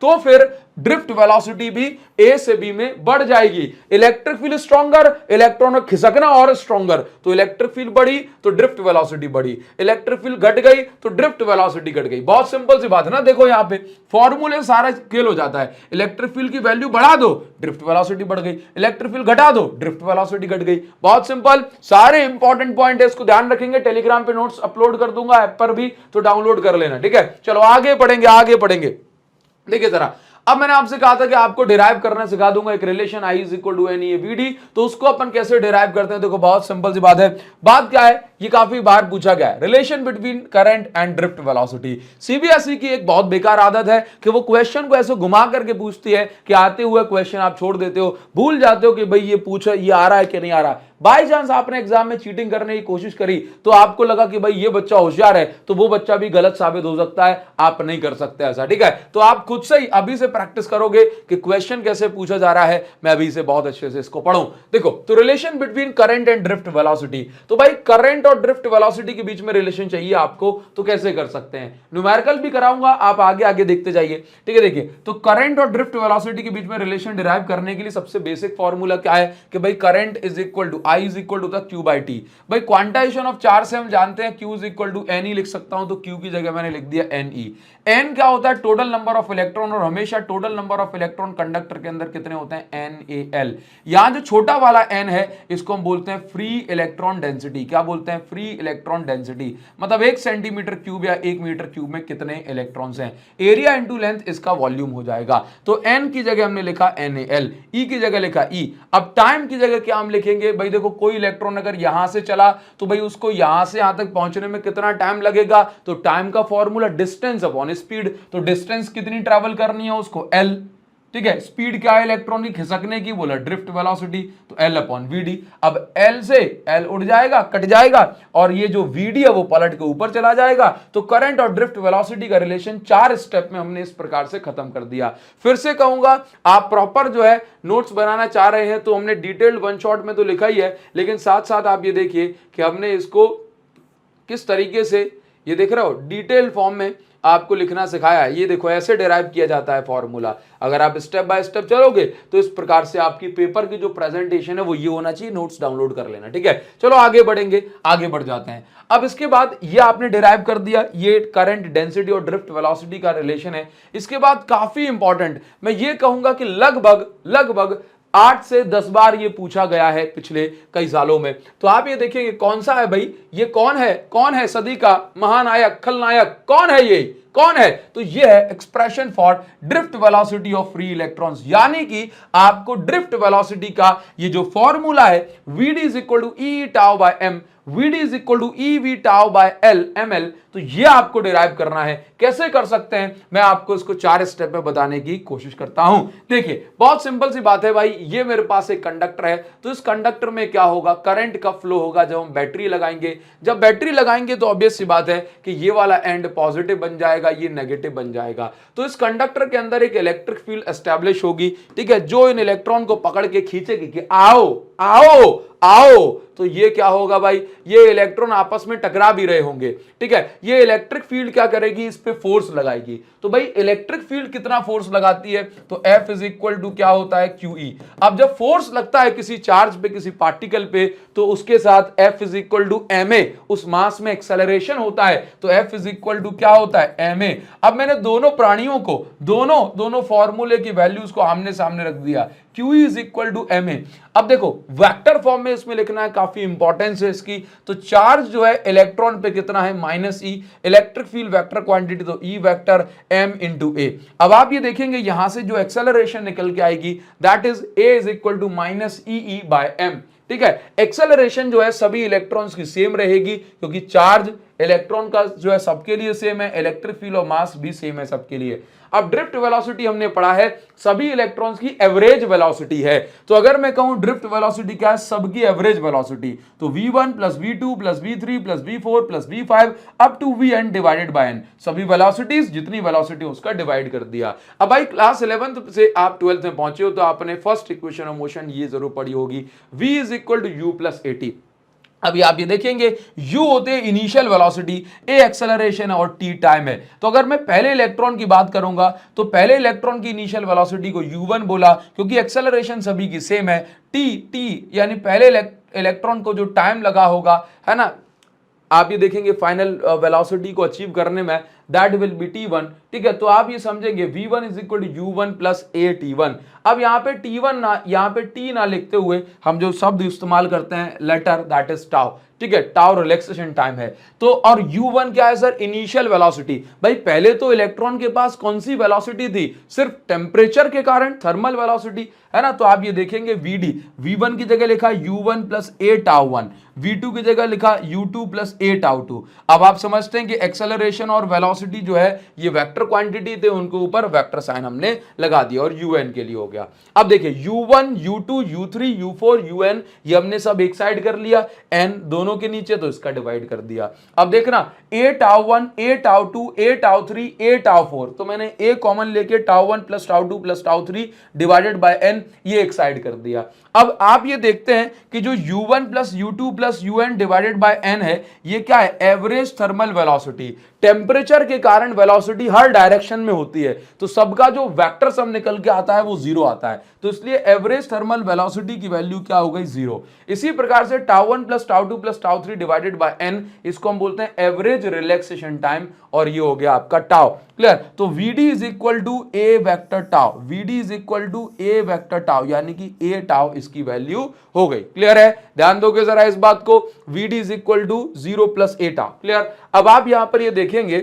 तो फिर ड्रिफ्ट वेलोसिटी भी ए से बी में बढ़ जाएगी। इलेक्ट्रिक फील्ड स्ट्रॉन्गर, इलेक्ट्रॉन को खिसकना और स्ट्रॉन्गर, तो इलेक्ट्रिक फील्ड बढ़ी तो ड्रिफ्ट वेलोसिटी बढ़ी, इलेक्ट्रिक फील्ड घट गई तो ड्रिफ्ट वेलोसिटी घट गई। बहुत सिंपल सी बात है ना, देखो यहां पे फॉर्मूले सारा खेल हो जाता है। इलेक्ट्रिक फील्ड की वैल्यू बढ़ा दो, ड्रिफ्ट वेलोसिटी बढ़ गई, इलेक्ट्रिक फील्ड घटा दो, ड्रिफ्ट वेलोसिटी घट गई। बहुत सिंपल, सारे इंपॉर्टेंट पॉइंट है, इसको ध्यान रखेंगे। टेलीग्राम पे नोट्स अपलोड कर दूंगा ऐप पर भी, तो डाउनलोड कर लेना, ठीक है। चलो आगे पढ़ेंगे। देखिए जरा, अब मैंने आपसे कहा था कि आपको डिराइव करना सिखा दूंगा एक relation I is equal to NEAVD, तो उसको अपन कैसे डिराइव करते हैं। देखो बहुत सिंपल सी बात है। बात क्या है, ये काफी बार पूछा गया है, relation between current and drift velocity. CBSE की एक बहुत बेकार आदत है कि वो क्वेश्चन को ऐसे घुमा करके पूछती है कि आते हुए क्वेश्चन आप छोड़ देते हो, भूल जाते हो कि भाई ये पूछा, ये आ रहा है कि नहीं आ रहा। बाई चांस आपने एग्जाम में चीटिंग करने की कोशिश करी तो आपको लगा कि भाई ये बच्चा होशियार है, तो वो बच्चा भी गलत साबित हो सकता है, आप नहीं कर सकते ऐसा, ठीक है। तो आप खुद से ही अभी से प्रैक्टिस करोगे कि क्वेश्चन कैसे पूछा जा रहा है। मैं अभी से बहुत अच्छे से इसको पढ़ूं। देखो, तो relation between current and drift velocity, तो भाई करंट और ड्रिफ्ट वेलोसिटी के बीच में रिलेशन चाहिए आपको, तो कैसे कर सकते हैं। न्यूमेरिकल भी कराऊंगा, आप आगे आगे देखते जाइए, ठीक है। देखिए, तो करंट और ड्रिफ्ट वेलोसिटी के बीच में रिलेशन डिराइव करने के लिए सबसे बेसिक फॉर्मूला क्या है कि भाई current is equal to I is equal to the Q by टी। भाई क्वांटाइजेशन ऑफ चार्ज से हम जानते हैं Q is equal to NE लिख सकता हूं, तो Q की जगह मैंने लिख दिया NE। N क्या होता है, टोटल नंबर ऑफ इलेक्ट्रॉन, और हमेशा total number of electron conductor के अंदर कितने होते हैं, NaL। यहां जो छोटा वाला n है इसको हम बोलते हैं फ्री इलेक्ट्रॉन डेंसिटी। क्या बोलते हैं, फ्री इलेक्ट्रॉन डेंसिटी, मतलब 1 सेंटीमीटर क्यूब या 1 मीटर क्यूब में कितने इलेक्ट्रॉन्स हैं। एरिया इंटू लेंथ इसका वॉल्यूम हो जाएगा। तो n की जगह हमने लिखा NaL, E की जगह लिखा E। अब टाइम की जगह क्या हम लिखेंगे, भाई देखो कोई इलेक्ट्रॉन अगर यहां से चला तो भाई उसको यहां से यहां तक पहुंचने में कितना टाइम लगेगा, तो टाइम का फॉर्मूला डिस्टेंस अपॉन स्पीड। तो डिस्टेंस कितनी ट्रैवल करनी है उसको, L, ठीक है। स्पीड क्या है इलेक्ट्रॉन की खिसकने की, बोला ड्रिफ्ट वेलोसिटी, तो L अपॉन VD। अब L से L उड़ जाएगा, कट जाएगा, और ये जो VD है वो पलट के ऊपर चला जाएगा। तो करंट और ड्रिफ्ट वेलोसिटी का रिलेशन 4 स्टेप में हमने इस प्रकार से खत्म कर दिया। फिर से कहूंगा, आप प्रॉपर जो है नोट्स बनाना चाह रहे हैं तो हमने डिटेल्ड वन शॉट में तो लिखा ही है, लेकिन साथ साथ आप ये देखिए कि हमने इसको किस तरीके से, ये देख रहे हो, डिटेल फॉर्म में आपको लिखना सिखाया है। ये देखो ऐसे डिराइव किया जाता है फॉर्मूला। अगर आप स्टेप बाय स्टेप चलोगे तो इस प्रकार से आपकी पेपर की जो प्रेजेंटेशन है वो ये होना चाहिए। नोट्स डाउनलोड कर लेना, ठीक है। चलो आगे बढ़ेंगे, आगे बढ़ जाते हैं। अब इसके बाद ये आपने डिराइव कर दिया, ये करंट डेंसिटी और ड्रिफ्ट वेलोसिटी का रिलेशन है। इसके बाद काफी इंपॉर्टेंट, मैं ये कहूंगा कि लगभग 8 से 10 बार ये पूछा गया है पिछले कई सालों में। तो आप ये देखेंगे कौन सा है भाई, ये कौन है सदी का महानायक, खलनायक, कौन है ये, कौन है, तो ये है expression for drift velocity of free electrons. यानी कि आपको ड्रिफ्ट वेलोसिटी का ये जो फॉर्मूला है Vd is equal to E tau by M, Vd is equal to EV tau by L ml, तो ये आपको डिराइव करना है। कैसे कर सकते हैं, मैं आपको इसको 4 स्टेप में बताने की कोशिश करता हूं। देखिए बहुत सिंपल सी बात है भाई, ये मेरे पास एक कंडक्टर है, तो इस कंडक्टर में क्या होगा, करंट का फ्लो होगा जब हम बैटरी लगाएंगे। जब बैटरी लगाएंगे तो ऑब्वियस सी बात है कि ये वाला एंड पॉजिटिव बन जाएगा, ये नेगेटिव बन जाएगा। तो इस कंडक्टर के अंदर एक इलेक्ट्रिक फील्ड एस्टैब्लिश होगी, ठीक है, जो इन इलेक्ट्रॉन को पकड़ के खींचेगी कि आओ आओ आओ। तो ये क्या होगा भाई, ये इलेक्ट्रॉन आपस में टकरा भी रहे होंगे, ठीक है। ये इलेक्ट्रिक फील्ड क्या करेगी, इस पे फोर्स लगाएगी। तो भाई इलेक्ट्रिक फील्ड कितना फोर्स लगाती है, तो F इज इक्वल टू क्या होता है, QE। अब जब फोर्स लगता है किसी चार्ज पे, किसी पार्टिकल पे, तो उसके साथ F is equal to ma, उस मास में एक्सेलरेशन होता है, तो F इज इक्वल टू क्या होता है, ma। अब मैंने दोनों प्राणियों को, दोनों फॉर्मूले की वैल्यूज को आमने सामने रख दिया, QE is equal to ma। अब देखो वेक्टर फॉर्म में इसमें लिखना है, काफी इंपॉर्टेंस है इसकी। तो चार्ज जो है इलेक्ट्रॉन पे कितना है, -e, electric field vector quantity तो E vector m into a। अब आप ये देखेंगे यहां से जो एक्सेलरेशन निकल के आएगी that is a is equal to -ee by m, ठीक है। एक्सेलरेशन जो है सभी इलेक्ट्रॉन्स की सेम रहेगी क्योंकि चार्ज इलेक्ट्रॉन का जो है सबके लिए सेम है, इलेक्ट्रिक फील्ड और मास भी सेम है सबके लिए। अब ड्रिफ्ट वेलोसिटी हमने पढ़ा है सभी इलेक्ट्रॉन्स की एवरेज वेलोसिटी है। तो अगर मैं कहूं ड्रिफ्ट वेलोसिटी क्या है, सबकी एवरेज वेलोसिटी, तो v1 plus v2 plus v3 plus v4 plus v5 up to vn divided by n, सभी वेलोसिटीज जितनी वेलोसिटी उसका डिवाइड कर दिया। अब भाई क्लास 11th से आप 12th में पहुंचे हो तो आपने फर्स्ट इक्वेशन ऑफ मोशन ये जरूर पढ़ी होगी, v is equal to u plus at। अभी आप ये देखेंगे u होते हैं इनिशियल वेलोसिटी, a एक्सेलरेशन और t टाइम है। तो अगर मैं पहले इलेक्ट्रॉन की बात करूंगा तो पहले इलेक्ट्रॉन की इनिशियल वेलोसिटी को u1 बोला क्योंकि एक्सेलरेशन सभी की सेम है, t यानी पहले इलेक्ट्रॉन को जो टाइम लगा होगा, है ना, आप ये देखेंगे फाइनल वेलोसिटी को अचीव करने में, दैट विल बी t1। ठीक है, तो आप ये समझेंगे v1 is equal to u1 plus a t1। अब यहाँ पे t1 ना, यहाँ पे t ना लिखते हुए हम जो शब्द इस्तेमाल करते हैं लेटर, दैट इज टाउ। ठीक है, टाउ रिलैक्सेशन टाइम है। तो और u1 क्या है सर, इनिशियल वेलोसिटी। भाई पहले तो इलेक्ट्रॉन के पास कौन सी वेलोसिटी थी, सिर्फ टेम्परेचर के कारण थर्मल वेलोसिटी, है ना। तो आप ये देखेंगे vd, v1 की जगह लिखा u1 plus a tau 1, v2 की जगह लिखा u2 प्लस a टाउ 2। अब आप समझते हैं कि एक्सेलरेशन और वेलोसिटी जो है ये वेक्टर क्वांटिटी थे, उनके ऊपर वेक्टर साइन हमने लगा दिया और un के लिए हो गया। अब देखिए u1 u2 u3 u4 un ये हमने सब एक साइड कर लिया, n दोनों के नीचे तो इसका डिवाइड कर दिया। अब देखना a tau 1 a tau 2 a tau 3 a tau 4, तो मैंने a कॉमन लेके tau 1 plus tau 2 plus tau 3 divided by n ये एक साइड कर दिया। अब आप ये देखते हैं कि जो u1 plus u2 plus un divided by n है ये क्या है, एवरेज थर्मल वेलोसिटी। टेम्परेचर के कारण वेलोसिटी हर डायरेक्शन में होती है, तो सबका जो वेक्टर सम निकल के आता है वो जीरो आता है, तो इसलिए एवरेज थर्मल वेलोसिटी की वैल्यू क्या हो गई, जीरो। इसी प्रकार से tau 1 plus tau 2 plus tau 3 divided by n, इसको हम बोलते हैं एवरेज रिलैक्सेशन टाइम, और ये हो गया आपका टाउ। क्लियर, तो vd is equal to a vector tau, vd is equal to a vector tau, यानी कि a टाउ इसकी वैल्यू हो गई। क्लियर है, ध्यान दोगे जरा इस बात को, vd is equal to 0 plus a tau. Clear, अब आप यहां पर ये देखेंगे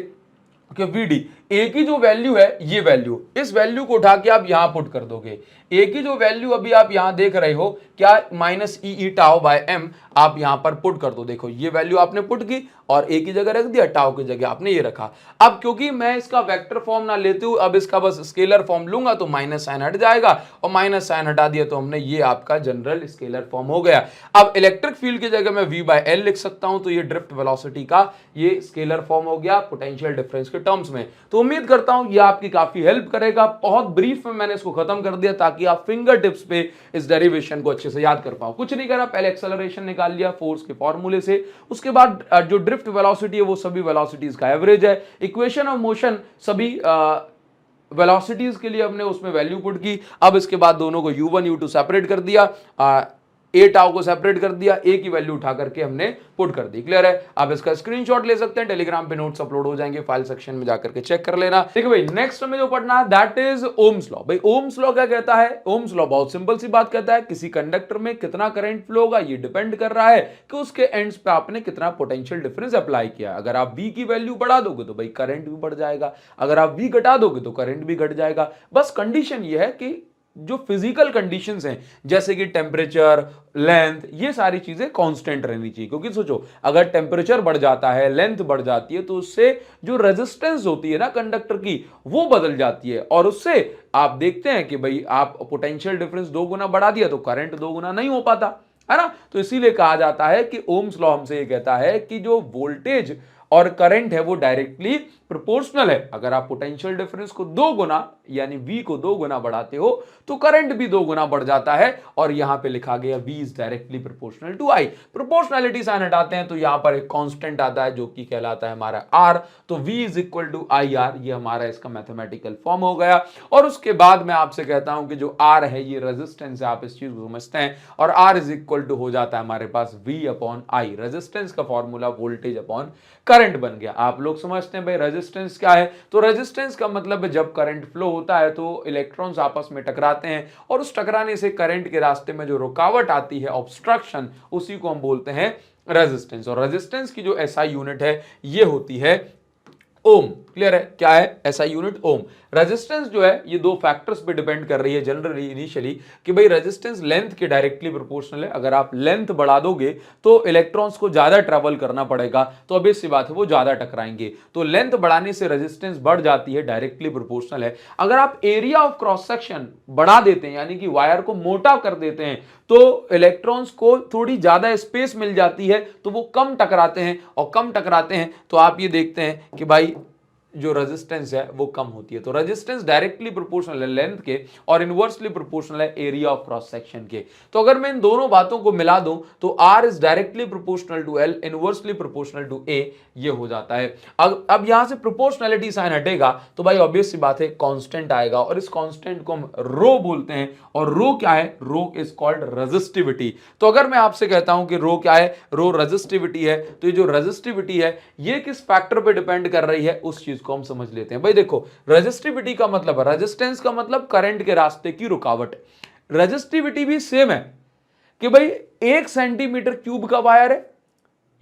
कि vd a की जो वैल्यू है ये वैल्यू, इस वैल्यू को उठा के आप यहां पुट कर दोगे। a की जो वैल्यू अभी आप यहां देख रहे हो क्या, minus E tau by m, आप यहां पर पुट कर दो। देखो ये वैल्यू आपने पुट की और a की जगह रख दिया, टाउ की जगह आपने ये रखा। अब क्योंकि मैं इसका वेक्टर फॉर्म ना लेते हुए अब इसका बस स्केलर फॉर्म लूंगा तो माइनस साइन हट जाएगा, और माइनस साइन हटा दिया तो हमने ये आपका जनरल स्केलर फॉर्म हो गया। अब इलेक्ट्रिक फील्ड की जगह मैं v बाय l लिख सकता हूं, तो ये ड्रिफ्ट वेलोसिटी का ये स्केलर फॉर्म हो गया पोटेंशियल डिफरेंस के टर्म्स में। तो उम्मीद करता हूं ये आपकी काफी हेल्प करेगा। बहुत ब्रीफ में मैंने इसको खत्म कर दिया ताकि आप फिंगर टिप्स पे इस डेरिवेशन को अच्छे से याद कर पाओ। कुछ नहीं करा, पहले एक्सेलरेशन निकाल लिया फोर्स के फॉर्मूले से, उसके बाद जो ड्रिफ्ट वेलोसिटी है वो सभी वेलोसिटीज का एवरेज है। इक्वेशन ऑफ मोशन सभी वेलोसिटीज के लिए हमने उसमें वैल्यू पुट की। अब इसके बाद दोनों को u1 u2 सेपरेट कर दिया, a टाउ को सेपरेट कर दिया, a की वैल्यू उठा करके हमने पुट कर दी। क्लियर है, आप इसका स्क्रीनशॉट ले सकते हैं, टेलीग्राम पे नोट्स अपलोड हो जाएंगे, फाइल सेक्शन में जाकर के चेक कर लेना। ठीक है भाई, नेक्स्ट हमें जो पढ़ना है दैट इज ओम्स लॉ। भाई ओम्स लॉ क्या कहता है, ओम्स लॉ बहुत सिंपल सी बात कहता है, किसी कंडक्टर में कितना करंट फ्लो होगा ये डिपेंड कर रहा है कि उसके एंड्स पे आपने कितना पोटेंशियल डिफरेंस अप्लाई किया। अगर आप v की वैल्यू बढ़ा दोगे तो भाई करंट भी बढ़ जाएगा, अगर आप v घटा दोगे तो करंट भी घट जाएगा। बस कंडीशन ये है कि जो फिजिकल कंडीशंस हैं जैसे कि टेम्परेचर, लेंथ, ये सारी चीजें कांस्टेंट रहनी चाहिए। क्योंकि सोचो अगर टेम्परेचर बढ़ जाता है, लेंथ बढ़ जाती है, तो उससे जो रेजिस्टेंस होती है ना कंडक्टर की वो बदल जाती है, और उससे आप देखते हैं कि भाई आप पोटेंशियल डिफरेंस 2 गुना बढ़ा दिया तो करंट 2 गुना नहीं हो पाता, है ना। तो इसीलिए कहा जाता है कि ओम्स लॉ हमसे ये कहता है कि जो वोल्टेज और करंट है वो डायरेक्टली प्रोपोर्शनल है। अगर आप पोटेंशियल डिफरेंस को 2 गुना यानी v को 2 गुना बढ़ाते हो तो करंट भी 2 गुना बढ़ जाता है, और यहां पे लिखा गया v is directly proportional to i। Proportionality sign हटाते हैं तो यहां पर एक कांस्टेंट आता है जो कि कहलाता है हमारा r, तो v is equal to I R, ये हमारा इसका मैथमेटिकल फॉर्म हो गया। और उसके बाद मैं आपसे कहता हूं कि जो r है ये रेजिस्टेंस है, आप इस चीज को समझते हैं, और r इज इक्वल टू हो जाता है हमारे पास v अपॉन i। रेजिस्टेंस का फॉर्मूला वोल्टेज अपॉन करंट बन गया। आप लोग समझते हैं भाई रेजिस्टेंस क्या है, तो रेजिस्टेंस का मतलब है जब करंट फ्लो होता है तो इलेक्ट्रॉन्स आपस में टकराते हैं, और उस टकराने से करंट के रास्ते में जो रुकावट आती है, ऑब्स्ट्रक्शन, उसी को हम बोलते हैं रेजिस्टेंस। और रेजिस्टेंस की जो एसआई यूनिट है ये होती है ओम। क्लियर है, क्या है ऐसा यूनिट? ओम। रेजिस्टेंस जो है ये दो फैक्टर्स पे डिपेंड कर रही है जनरली इनिशियली कि भाई रेजिस्टेंस लेंथ के डायरेक्टली प्रोपोर्शनल है। अगर आप लेंथ बढ़ा दोगे तो इलेक्ट्रॉन्स को ज्यादा ट्रेवल करना पड़ेगा, तो obvious सी बात है वो ज्यादा टकराएंगे। तो लेंथ बढ़ाने से रेजिस्टेंस बढ़ जाती है, डायरेक्टली प्रोपोर्शनल है। अगर आप एरिया ऑफ क्रॉस सेक्शन बढ़ा देते हैं यानी कि वायर को मोटा कर देते हैं तो इलेक्ट्रॉन्स को थोड़ी ज्यादा स्पेस मिल जाती है, तो वो कम टकराते हैं, और कम टकराते हैं तो आप ये देखते हैं कि भाई जो रेजिस्टेंस है वो कम होती है। तो रेजिस्टेंस डायरेक्टली प्रोपोर्शनल है लेंथ के और इनवर्सली प्रोपोर्शनल है एरिया ऑफ क्रॉस सेक्शन के। तो अगर मैं इन दोनों बातों को मिला दूं तो R is directly proportional to L, inversely proportional to A, ये हो जाता है। अब यहां से प्रोपोर्शनलिटी साइन हटेगा तो भाई ऑब्वियस सी बात है कांस्टेंट आएगा, और इस कांस्टेंट को हम रो बोलते हैं। और रो क्या है? रो इज कॉल्ड रेजिस्टिविटी। तो अगर मैं आपसे कहता हूं कि रो क्या है? रो रेजिस्टिविटी है। तो ये जो रेजिस्टिविटी है ये किस फैक्टर पे डिपेंड कर रही है उस चीज को हम समझ लेते हैं। भाई देखो, रेजिस्टिविटी का मतलब, रेजिस्टेंस का मतलब करंट के रास्ते की रुकावट। रेजिस्टिविटी भी सेम है कि भाई 1 सेंटीमीटर क्यूब का वायर है,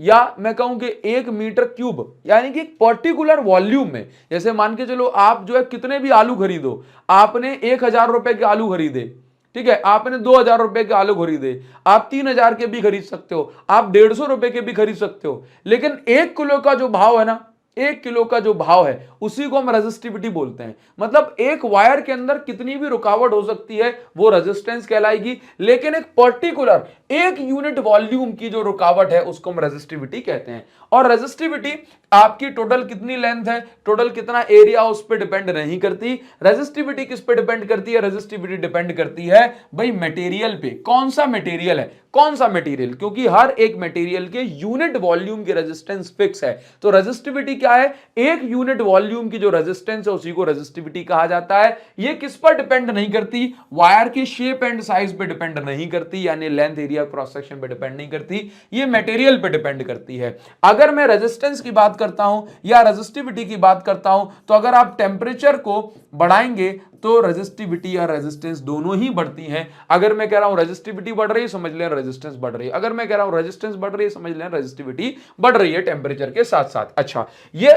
या मैं कहूं कि 1 मीटर क्यूब, यानी कि एक पर्टिकुलर वॉल्यूम में, जैसे मान के चलो आप जो है कितने भी आलू खरीदो, आपने 1000 रुपए के आलू खरीदे, ठीक है, आपने 2000 रुपए के आलू खरीदे, आप 3000 के भी खरीद सकते हो, आप 150 रुपए के भी खरीद सकते हो, लेकिन 1 किलो का जो भाव है ना, 1 किलो का जो भाव है उसी को हम रेजिस्टिविटी बोलते हैं। मतलब एक वायर के अंदर कितनी भी रुकावट हो सकती है वो रेजिस्टेंस कहलाएगी, लेकिन एक पर्टिकुलर 1 यूनिट वॉल्यूम की जो रुकावट है उसको हम रेजिस्टिविटी कहते हैं। और रेजिस्टिविटी आपकी टोटल कितनी लेंथ है, टोटल कितना एरिया, उस पर डिपेंड नहीं करती। रेजिस्टिविटी किस पे डिपेंड करती है? रेजिस्टिविटी डिपेंड करती है भाई मटेरियल पे। कौन सा मटेरियल है, कौन सा मटेरियल, क्योंकि हर एक मटेरियल के यूनिट वॉल्यूम की रेजिस्टेंस फिक्स है। तो रेजिस्टिविटी क्या है? 1 यूनिट वॉल्यूम की जो रेजिस्टेंस है उसी को रेजिस्टिविटी कहा जाता है। ये किस पर डिपेंड नहीं करती? वायर की शेप एंड साइज पे डिपेंड नहीं करती, यानी लेंथ, एरिया, क्रॉस सेक्शन पे डिपेंड नहीं करती, ये मटेरियल पे डिपेंड करती है। अगर मैं रेजिस्टेंस की बात करता हूं या रेजिस्टिविटी की बात करता हूं, तो अगर आप टेम्परेचर को बढ़ाएंगे तो रेजिस्टिविटी या रेजिस्टेंस दोनों ही बढ़ती हैं। अगर मैं कह रहा हूं रेजिस्टिविटी बढ़ रही है, समझ लें रेजिस्टेंस बढ़ रही है। अगर मैं कह रहा हूं रेजिस्टेंस बढ़ रही है, समझ लें रेजिस्टिविटी बढ़ रही है टेम्परेचर के साथ साथ। अच्छा, ये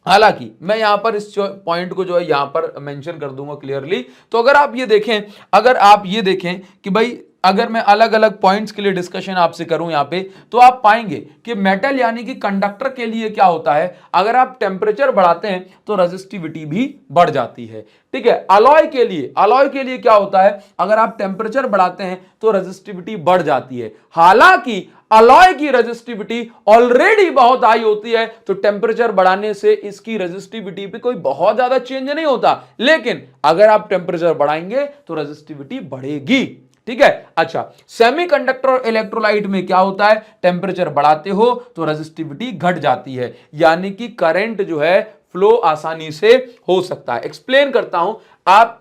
हालांकि मैं यहां पर इस पॉइंट को जो है यहां पर मेंशन कर दूंगा क्लियरली। तो अगर आप ये देखें कि भाई अगर मैं अलग अलग पॉइंट्स के लिए डिस्कशन आपसे करूं यहां पे, तो आप पाएंगे कि मेटल यानी कि कंडक्टर के लिए क्या होता है, अगर आप टेम्परेचर बढ़ाते हैं तो रेजिस्टिविटी भी बढ़ जाती है। ठीक है, अलॉय के लिए क्या होता है, अगर आप टेम्परेचर बढ़ाते हैं तो रेजिस्टिविटी बढ़ जाती है। हालांकि अलॉय की रेजिस्टिविटी ऑलरेडी बहुत हाई होती है, तो टेम्परेचर बढ़ाने से इसकी रेजिस्टिविटी पे कोई बहुत ज्यादा चेंज नहीं होता, लेकिन अगर आप टेम्परेचर बढ़ाएंगे तो रेजिस्टिविटी बढ़ेगी। ठीक है। अच्छा, सेमीकंडक्टर और इलेक्ट्रोलाइट में क्या होता है, टेम्परेचर बढ़ाते हो तो रेजिस्टिविटी घट जाती है, यानी कि करंट जो है फ्लो आसानी से हो सकता है। एक्सप्लेन करता हूं, आप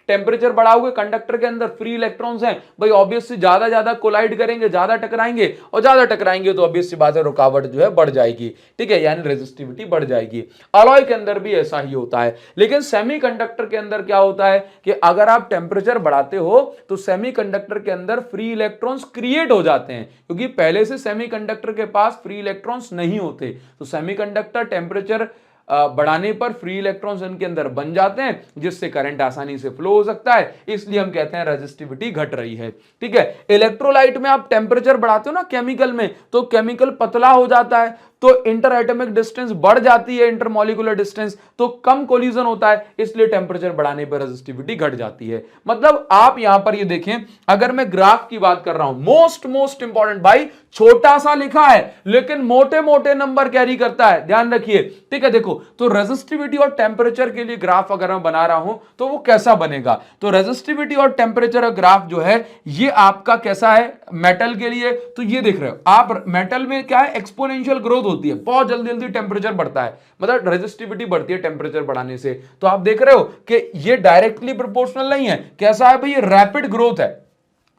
टेम्परेचर बढ़ाओगे, कंडक्टर के अंदर फ्री इलेक्ट्रॉन्स हैं, भाई ऑब्वियसली ज्यादा कोलाइड करेंगे, ज्यादा टकराएंगे, और ज्यादा टकराएंगे तो ऑब्वियस सी बात है रुकावट जो है बढ़ जाएगी। ठीक है, यानी रेजिस्टिविटी बढ़ जाएगी। अलॉय के अंदर भी ऐसा ही होता है, लेकिन सेमीकंडक्टर के अंदर क्या होता है कि अगर आप टेम्परेचर बढ़ाते हो तो सेमीकंडक्टर के अंदर फ्री इलेक्ट्रॉन्स क्रिएट हो जाते हैं, क्योंकि पहले से सेमीकंडक्टर के पास फ्री इलेक्ट्रॉन्स नहीं होते। तो सेमीकंडक्टर टेम्परेचर बढ़ाने पर फ्री इलेक्ट्रॉन्स इनके अंदर बन जाते हैं, जिससे करंट आसानी से फ्लो हो सकता है, इसलिए हम कहते हैं रेजिस्टिविटी घट रही है। ठीक है, इलेक्ट्रोलाइट में आप टेम्परेचर बढ़ाते हो ना केमिकल में, तो केमिकल पतला हो जाता है, तो इंटर एटॉमिक डिस्टेंस बढ़ जाती है, इंटरमॉलिक्यूलर डिस्टेंस, तो कम कोलिजन होता है, इसलिए टेम्परेचर बढ़ाने पर रेजिस्टिविटी घट जाती है। मतलब आप यहां पर ये देखें, अगर मैं ग्राफ की बात कर रहा हूं, मोस्ट इंपॉर्टेंट भाई, छोटा सा लिखा है लेकिन मोटे मोटे नंबर कैरी करता है, ध्यान रखिए। ठीक है, देखो, तो रेजिस्टिविटी और टेम्परेचर के लिए ग्राफ अगर मैं बना रहा हूं तो वो कैसा बनेगा, तो रेजिस्टिविटी और टेम्परेचर ग्राफ जो है ये आपका कैसा है मेटल के लिए, तो ये देख रहे हो आप, मेटल में क्या है, एक्सपोनेंशियल ग्रोथ होती है, बहुत जल्दी जल्दी टेम्परेचर बढ़ता है, मतलब रेजिस्टिविटी बढ़ती है टेम्परेचर बढ़ाने से। तो आप देख रहे हो कि ये डायरेक्टली प्रोपोर्शनल नहीं है, कैसा है भाई, ये रैपिड ग्रोथ है।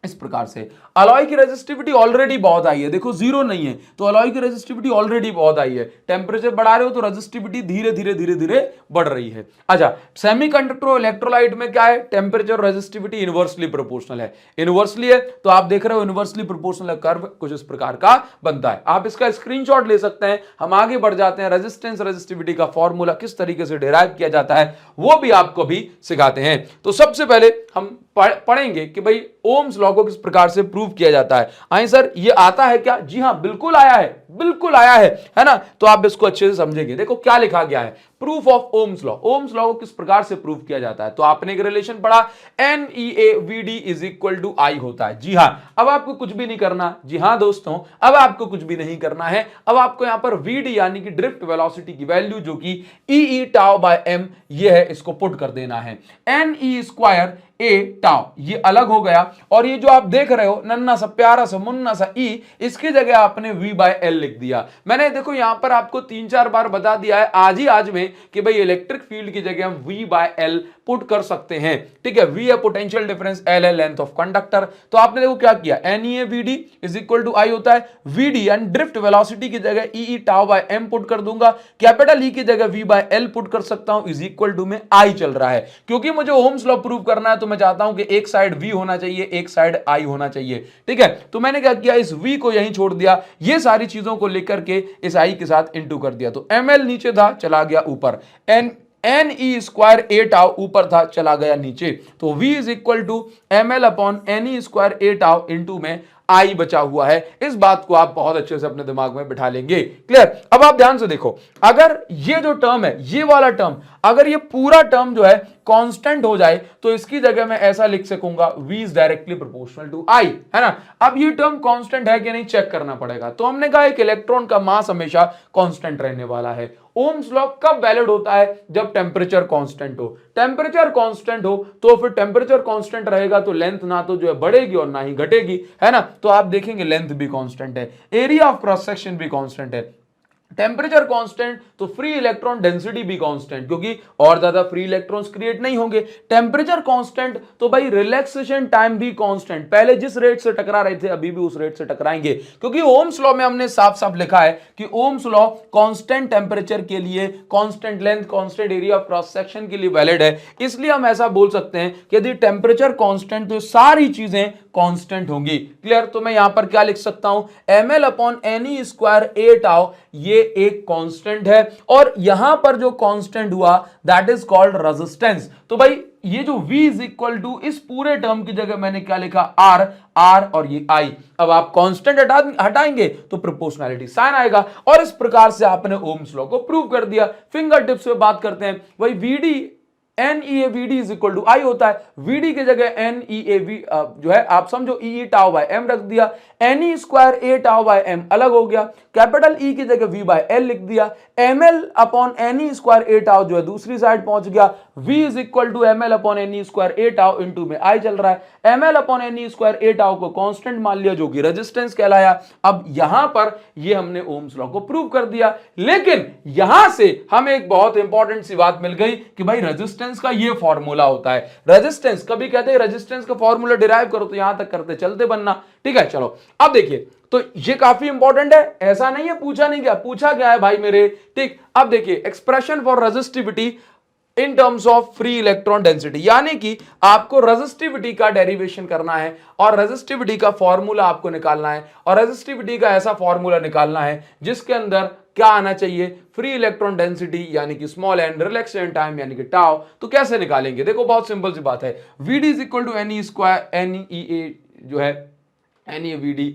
इस प्रकार से अलॉय की रेजिस्टिविटी ऑलरेडी बहुत आई है, देखो जीरो नहीं है तो अलॉय की रेजिस्टिविटी ऑलरेडी बहुत आई है, टेम्परेचर बढ़ा रहे हो तो रेजिस्टिविटी धीरे धीरे धीरे धीरे बढ़ रही है। अच्छा, सेमीकंडक्टर और इलेक्ट्रोलाइट में क्या है, टेम्परेचर और रेजिस्टिविटी इनवर्सली प्रोपोर्शनल है, इनवर्सली है तो आप देख रहे हो इनवर्सली प्रोपोर्शनल कर्व कुछ इस प्रकार का बनता है। आप इसका स्क्रीनशॉट ले सकते हैं। हम आगे बढ़ जाते हैं, रेजिस्टेंस रेजिस्टिविटी का फॉर्मूला किस तरीके से डिराइव किया जाता है वो भी आपको भी सिखाते हैं। तो सबसे पहले हम पढ़ेंगे कि भाई ओम्स लॉ को किस प्रकार से प्रूव किया जाता है। आइए सर, ये आता है क्या? जी हां, बिल्कुल आया है, बिल्कुल आया है ना? तो आप इसको अच्छे से समझेंगे। देखो क्या लिखा गया है, proof of Ohm's law. Ohms law को किस प्रकार से प्रूव किया जाता है? तो आपने एक रिलेशन पढ़ा, NEAVD is equal to I होता है। जी हां, अब आपको कुछ भी नहीं करना। जी हां दोस्तों, अब आपको कुछ भी नहीं करना है। अब आपको यहां पर VD यानी कि ड्रिफ्ट वेलोसिटी की वैल्यू जो कि EE टाउ बाय m ये है, इसको पुट कर देना है। NE स्क्वायर A टाउ ये अलग हो गया, और ये जो आप देख रहे हो नन्ना सा प्यारा सा मुन्ना सा E, इसकी जगह आपने V बाय L लिख दिया। मैंने देखो यहां पर आपको 3-4 बार बता दिया है आज में कि भाई इलेक्ट्रिक फील्ड की जगह हम V बाय L पुट कर सकते हैं। ठीक है, V है पोटेंशियल डिफरेंस, L है लेंथ ऑफ कंडक्टर। तो आपने देखो क्या किया, NEAVD is equal to I होता है, VD यानी ड्रिफ्ट वेलोसिटी की जगह EE tau by m put कर दूंगा, कैपिटल E की जगह V बाय L पुट कर सकता हूं, इज इक्वल टू में I चल रहा है। क्योंकि मुझे ओम्स लॉ प्रूव करना है तो मैं चाहता हूं कि एक साइड V होना चाहिए, एक साइड I होना चाहिए। ठीक है, तो मैंने क्या किया, इस V को यहीं छोड़ दिया, ये सारी चीजों को लेकर के इस I के साथ इंटू कर दिया। तो ML नीचे था चला गया ऊपर, NE स्क्वायर A टाउ ऊपर था चला गया नीचे। तो V is equal to ML upon NE square A tau into में I बचा हुआ है। इस बात को आप बहुत अच्छे से अपने दिमाग में बिठा लेंगे। क्लियर? अब आप ध्यान से देखो, अगर ये जो टर्म है, ये वाला टर्म, अगर ये पूरा टर्म जो है कांस्टेंट हो जाए तो इसकी जगह मैं ऐसा लिख सकूंगा, V is directly proportional to I, है ना? अब ये टर्म कांस्टेंट है कि नहीं चेक करना पड़ेगा। तो हमने कहा एक इलेक्ट्रॉन का मास हमेशा कांस्टेंट रहने वाला है। ओम्स लॉ कब वैलिड होता है? जब टेम्परेचर कांस्टेंट हो। टेम्परेचर कांस्टेंट हो तो फिर टेम्परेचर कांस्टेंट रहेगा तो लेंथ ना तो जो है बढ़ेगी और ना ही घटेगी, है ना? तो आप देखेंगे लेंथ भी कांस्टेंट है, एरिया ऑफ क्रॉस सेक्शन भी कांस्टेंट है। टेम्परेचर कांस्टेंट तो फ्री इलेक्ट्रॉन डेंसिटी भी कांस्टेंट, क्योंकि और ज्यादा फ्री इलेक्ट्रॉन्स क्रिएट नहीं होंगे। टेम्परेचर कांस्टेंट तो भाई रिलैक्सेशन टाइम भी कांस्टेंट, पहले जिस रेट से टकरा रहे थे अभी भी उस रेट से टकराएंगे, क्योंकि ओम्स लॉ में हमने साफ साफ लिखा है कि ओम्स लॉ कांस्टेंट टेम्परेचर के लिए, constant length, constant area of cross section के लिए वैलिड है। इसलिए हम ऐसा बोल सकते हैं कि यदि टेम्परेचर कांस्टेंट तो सारी चीजें कांस्टेंट होंगी। क्लियर? तो मैं यहां पर क्या लिख सकता हूं, ML upon NE square A tau ये एक कांस्टेंट है, और यहां पर जो कांस्टेंट हुआ दैट इज कॉल्ड रेजिस्टेंस। तो भाई ये जो V इज इक्वल टू, इस पूरे टर्म की जगह मैंने क्या लिखा, R और ये I। अब आप कांस्टेंट हटाएंगे तो प्रोपोर्शनैलिटी साइन आएगा, और इस प्रकार से आपने ओम्स लॉ को प्रूव कर दिया। फिंगर टिप्स पे बात करते हैं, भाई VD NEAVD is equal to I होता है। VD की जगह NEAV जो है आप समझो EE टाउ बाय m रख दिया, NE square A tau by m अलग हो गया, कैपिटल E की जगह V बाय L लिख दिया, ML upon NE square A tau जो है दूसरी साइड पहुंच गया, V is equal to ML upon NE square A tau into में I चल रहा है। ML upon NE square A tau को कांस्टेंट मान लिया जो कि रेजिस्टेंस कहलाया। अब यहां पर ये हमने ओम्स लॉ को प्रूव कर दिया, लेकिन यहां से हमें एक बहुत इंपॉर्टेंट सी बात मिल गई कि भाई रेजिस्टेंस का ये फॉर्मूला होता है। रेजिस्टेंस कभी कहते हैं रेजिस्टेंस का फॉर्मूला डिराइव करो तो यहां तक करते चलते बनना। ठीक है, चलो अब देखिए, तो ये काफी इंपॉर्टेंट है, ऐसा नहीं है पूछा नहीं गया, पूछा गया है भाई मेरे। ठीक, अब देखिए expression for resistivity in terms of free electron density, यानी कि आपको रेजिस्टिविटी का डेरिवेशन करना है और रेजिस्टिविटी का फॉर्मूला आपको निकालना है, और रेजिस्टिविटी का ऐसा फॉर्मूला निकालना है जिसके अंदर क्या आना चाहिए, फ्री इलेक्ट्रॉन डेंसिटी यानी कि स्मॉल एन, रिलैक्सेशन टाइम यानी कि टाउ। तो कैसे निकालेंगे? देखो बहुत सिंपल सी बात है, VD is equal to NE square NEA जो है NEAVD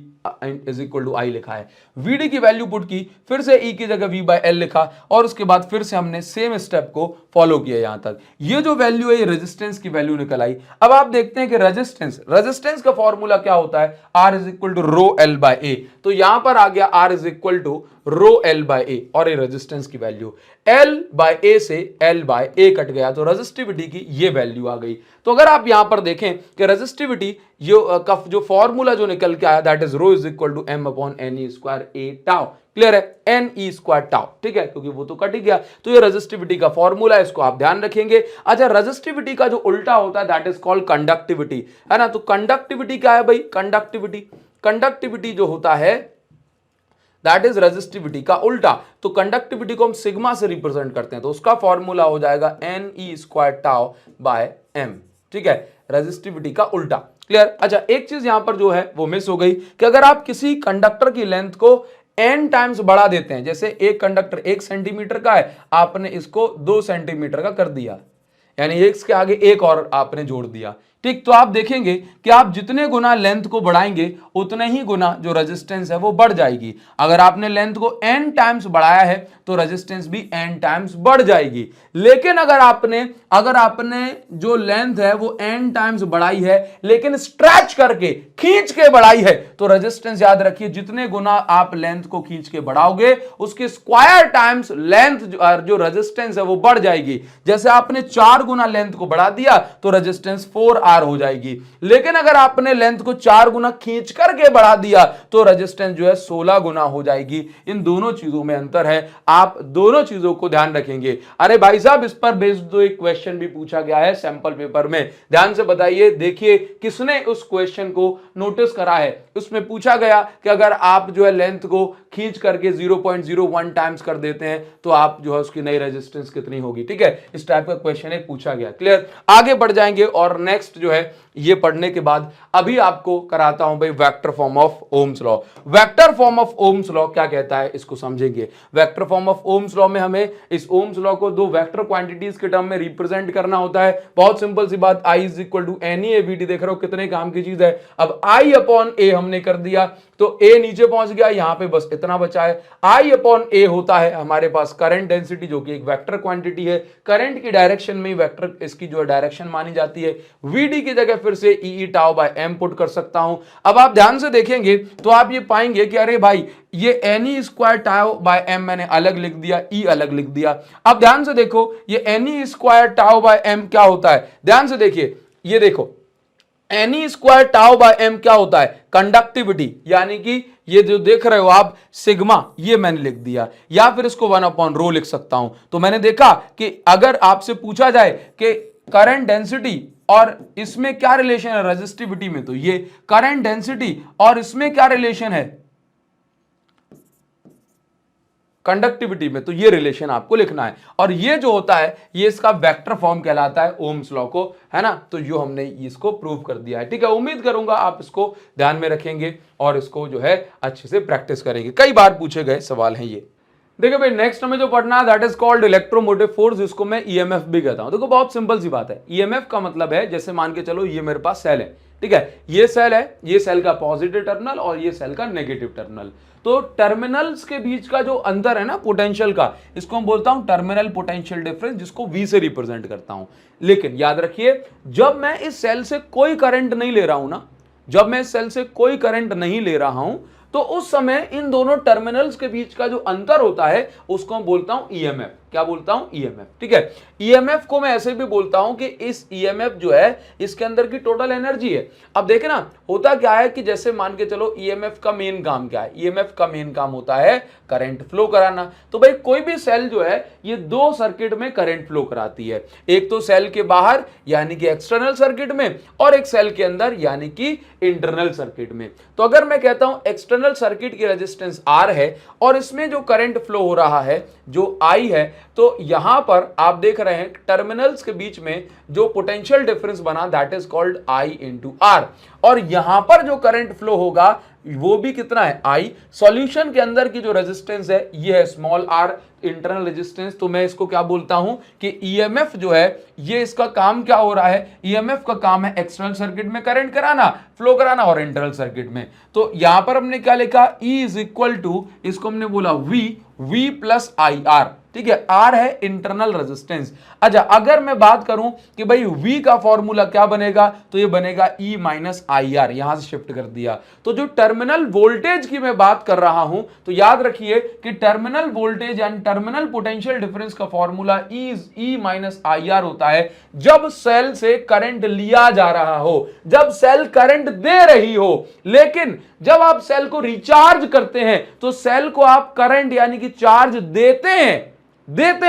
is equal to I लिखा है। VD की वैल्यू पुट की, फिर से E की जगह V बाय L लिखा, और उसके बाद फिर से हमने सेम स्टेप को फॉलो किया यहां तक। ये जो वैल्यू है ये रेजिस्टेंस की वैल्यू निकल आई। अब आप देखते हैं कि रेजिस्टेंस का फॉर्मूला क्या होता है, R is equal to rho L by A। तो यहां पर आ गया R is equal to rho L by A, और ये रेजिस्टेंस की वैल्यू L बाय A से L बाय A कट गया, तो रेजिस्टिविटी की ये वैल्यू आ गई। तो अगर आप यहां पर देखें कि रेजिस्टिविटी जो फॉर्मूला जो निकल के आया that is rho is equal to m upon N E square A tau. Clear है, एन ई स्क्वायर टाउ, ठीक है, क्योंकि वो तो कट ही गया। तो ये रेजिस्टिविटी का फॉर्मूला है, इसको आप ध्यान रखेंगे। अच्छा, रेजिस्टिविटी का जो उल्टा होता है दैट इज कॉल्ड कंडक्टिविटी, है ना। तो कंडक्टिविटी क्या है भाई, कंडक्टिविटी जो होता है दैट इज रेजिस्टिविटी का उल्टा। तो कंडक्टिविटी को हम सिग्मा से रिप्रेजेंट करते हैं, तो उसका फॉर्मूला हो जाएगा N E square tau by M, ठीक है, रेजिस्टिविटी का उल्टा। क्लियर। अच्छा, एक चीज यहां पर जो है वो मिस हो गई कि अगर आप किसी कंडक्टर की लेंथ को n टाइम्स बढ़ा देते हैं, जैसे एक कंडक्टर 1 सेंटीमीटर का है, आपने इसको 2 सेंटीमीटर का कर दिया, यानी एक के आगे एक और आपने जोड़ दिया, ठीक। तो आप देखेंगे कि आप जितने गुना लेंथ को बढ़ाएंगे उतने ही गुना जो रेजिस्टेंस है वो बढ़ जाएगी। अगर आपने लेंथ को n टाइम्स बढ़ाया है तो रेजिस्टेंस भी n टाइम्स बढ़ जाएगी। लेकिन अगर आपने जो लेंथ है वो n टाइम्स बढ़ाई है लेकिन स्ट्रेच करके खींच के बढ़ाई है, तो रेजिस्टेंस याद रखिए जितने गुना आप लेंथ को खींच के बढ़ाओगे उसके स्क्वायर टाइम्स लेंथ जो रेजिस्टेंस है वो बढ़ जाएगी। जैसे आपने 4 गुना लेंथ को बढ़ा दिया तो रेजिस्टेंस 4R हो जाएगी। लेकिन अगर आपने लेंथ को 4 गुना खींच करके बढ़ा दिया तो रेजिस्टेंस जो है 16 गुना हो जाएगी। इन दोनों चीजों में अंतर है, आप दोनों चीजों को ध्यान रखेंगे। अरे भाई साहब, इस पर बेस्ड तो एक क्वेश्चन भी पूछा गया है सैंपल पेपर में, ध्यान से बताइए। देखिए किसने उस क्वेश्चन को नोटिस करा है। उसमें पूछा गया कि अगर आप जो है लेंथ को खींच करके 0.01 टाइम्स कर देते हैं तो आप जो है उसकी नई रेजिस्टेंस कितनी होगी, ठीक है। इस टाइप का क्वेश्चन एक पूछा गया। क्लियर। आगे बढ़ जाएंगे और नेक्स्ट जो है ये पढ़ने के बाद अभी आपको कराता हूं भाई vector form of Ohm's law. Vector form of Ohm's law क्या कहता है इसको समझेंगे। Vector form of Ohm's law में हमें इस ओम्स लॉ को 2 वेक्टर क्वांटिटीज के टर्म में रिप्रेजेंट करना होता है। बहुत सिंपल सी बात, I is equal to N E A V T, देख रहे हो कितने काम की चीज है। अब I अपॉन ए हमने कर दिया तो A नीचे पहुंच गया, यहां पे बस इतना बचा है। I अपॉन ए होता है हमारे पास करंट डेंसिटी जो कि एक वेक्टर क्वांटिटी है, करंट की डायरेक्शन में वेक्टर इसकी जो डायरेक्शन मानी जाती है। VD की जगह फिर से ई टाउ बाय एम पुट कर सकता हूं। अब आप ध्यान से देखेंगे तो आप ये पाएंगे कि अरे भाई ये N E square tau by M मैंने अलग लिख दिया, ई अलग लिख दिया। अब ध्यान से देखो ये N E square tau by M क्या होता है, ध्यान से देखिए, ये देखो N E square tau by M क्या होता है, कंडक्टिविटी, यानी कि ये जो देख रहे हो आप सिग्मा, ये मैंने लिख दिया, या फिर इसको 1 अपॉन रो लिख सकता हूं। तो मैंने देखा कि अगर आपसे पूछा जाए कि करंट डेंसिटी और इसमें क्या रिलेशन है रेजिस्टिविटी में, तो ये करंट डेंसिटी और इसमें क्या रिलेशन है कंडक्टिविटी में, तो ये रिलेशन आपको लिखना है। और ये जो होता है ये इसका वेक्टर फॉर्म कहलाता है ओम्स लॉ को, है ना। तो यो हमने इसको प्रूव कर दिया है, ठीक है। उम्मीद करूंगा आप इसको ध्यान में रखेंगे और इसको जो है अच्छे से प्रैक्टिस करेंगे। कई बार पूछे गए सवाल हैं ये। देखो भाई नेक्स्ट हमें जो पढ़ना है that is called electromotive force, जिसको मैं ईएमएफ भी कहता हूं। देखो बहुत सिंपल सी बात है, ईएमएफ का मतलब है जैसे मान के चलो ये मेरे पास सेल है, ठीक है, ये सेल है, ये सेल का पॉजिटिव टर्मिनल और ये सेल का नेगेटिव टर्मिनल। तो टर्मिनल्स के बीच का जो अंतर है ना पोटेंशियल का, इसको हम बोलता हूं टर्मिनल पोटेंशियल डिफरेंस, जिसको V से रिप्रेजेंट करता हूं। लेकिन याद रखिए जब मैं इस सेल से कोई करंट नहीं ले रहा हूं ना, जब मैं इस सेल से कोई करंट नहीं ले रहा हूं तो उस समय इन दोनों टर्मिनल्स के बीच का जो अंतर होता है उसको मैं बोलता हूं ईएमएफ। क्या बोलता हूं, ईएमएफ, ठीक है। ईएमएफ को मैं ऐसे भी बोलता हूं कि इस ईएमएफ जो है इसके अंदर की टोटल एनर्जी है। अब देखे ना होता क्या है कि जैसे मान के चलो ईएमएफ का मेन काम क्या है, ईएमएफ का मेन काम होता है करंट फ्लो कराना। तो भाई कोई भी सेल जो है ये 2 सर्किट में करंट फ्लो कराती है, एक तो सेल के बाहर यानी कि एक्सटर्नल सर्किट में, और एक सेल के अंदर यानी कि इंटरनल सर्किट में। तो अगर मैं कहता हूं एक्सटर्नल सर्किट की रेजिस्टेंस R है और इसमें जो करंट फ्लो हो रहा है जो I है, तो यहां पर आप देख रहे हैं टर्मिनल्स के बीच में जो पोटेंशियल डिफरेंस बना that is called I into R, और यहां पर जो करंट फ्लो होगा वो भी कितना है I। सॉल्यूशन के अंदर की जो रेजिस्टेंस है ये है स्मॉल r इंटरनल रेजिस्टेंस। तो मैं इसको क्या बोलता हूं कि ईएमएफ जो है ये इसका काम क्या हो रहा है, ईएमएफ का काम है एक्सटर्नल सर्किट में करंट कराना, फ्लो कराना, और इंटरनल सर्किट में। तो यहां पर हमने क्या लिखा, E इज इक्वल टू, इसको हमने बोला V प्लस आई आर, ठीक है, आर है इंटरनल रेजिस्टेंस। अच्छा, अगर मैं बात करूं कि भाई V का फॉर्मूला क्या बनेगा, तो ये बनेगा E माइनस आई आर, यहां से शिफ्ट कर दिया। तो जो टर्मिनल वोल्टेज की मैं बात कर रहा हूं, तो याद रखिए कि टर्मिनल वोल्टेज यानी टर्मिनल पोटेंशियल डिफरेंस का formula E minus I R होता है जब सेल से करंट लिया जा रहा हो, जब सेल करंट दे रही हो। लेकिन जब आप सेल को रिचार्ज करते हैं तो सेल को आप करंट यानी कि चार्ज देते हैं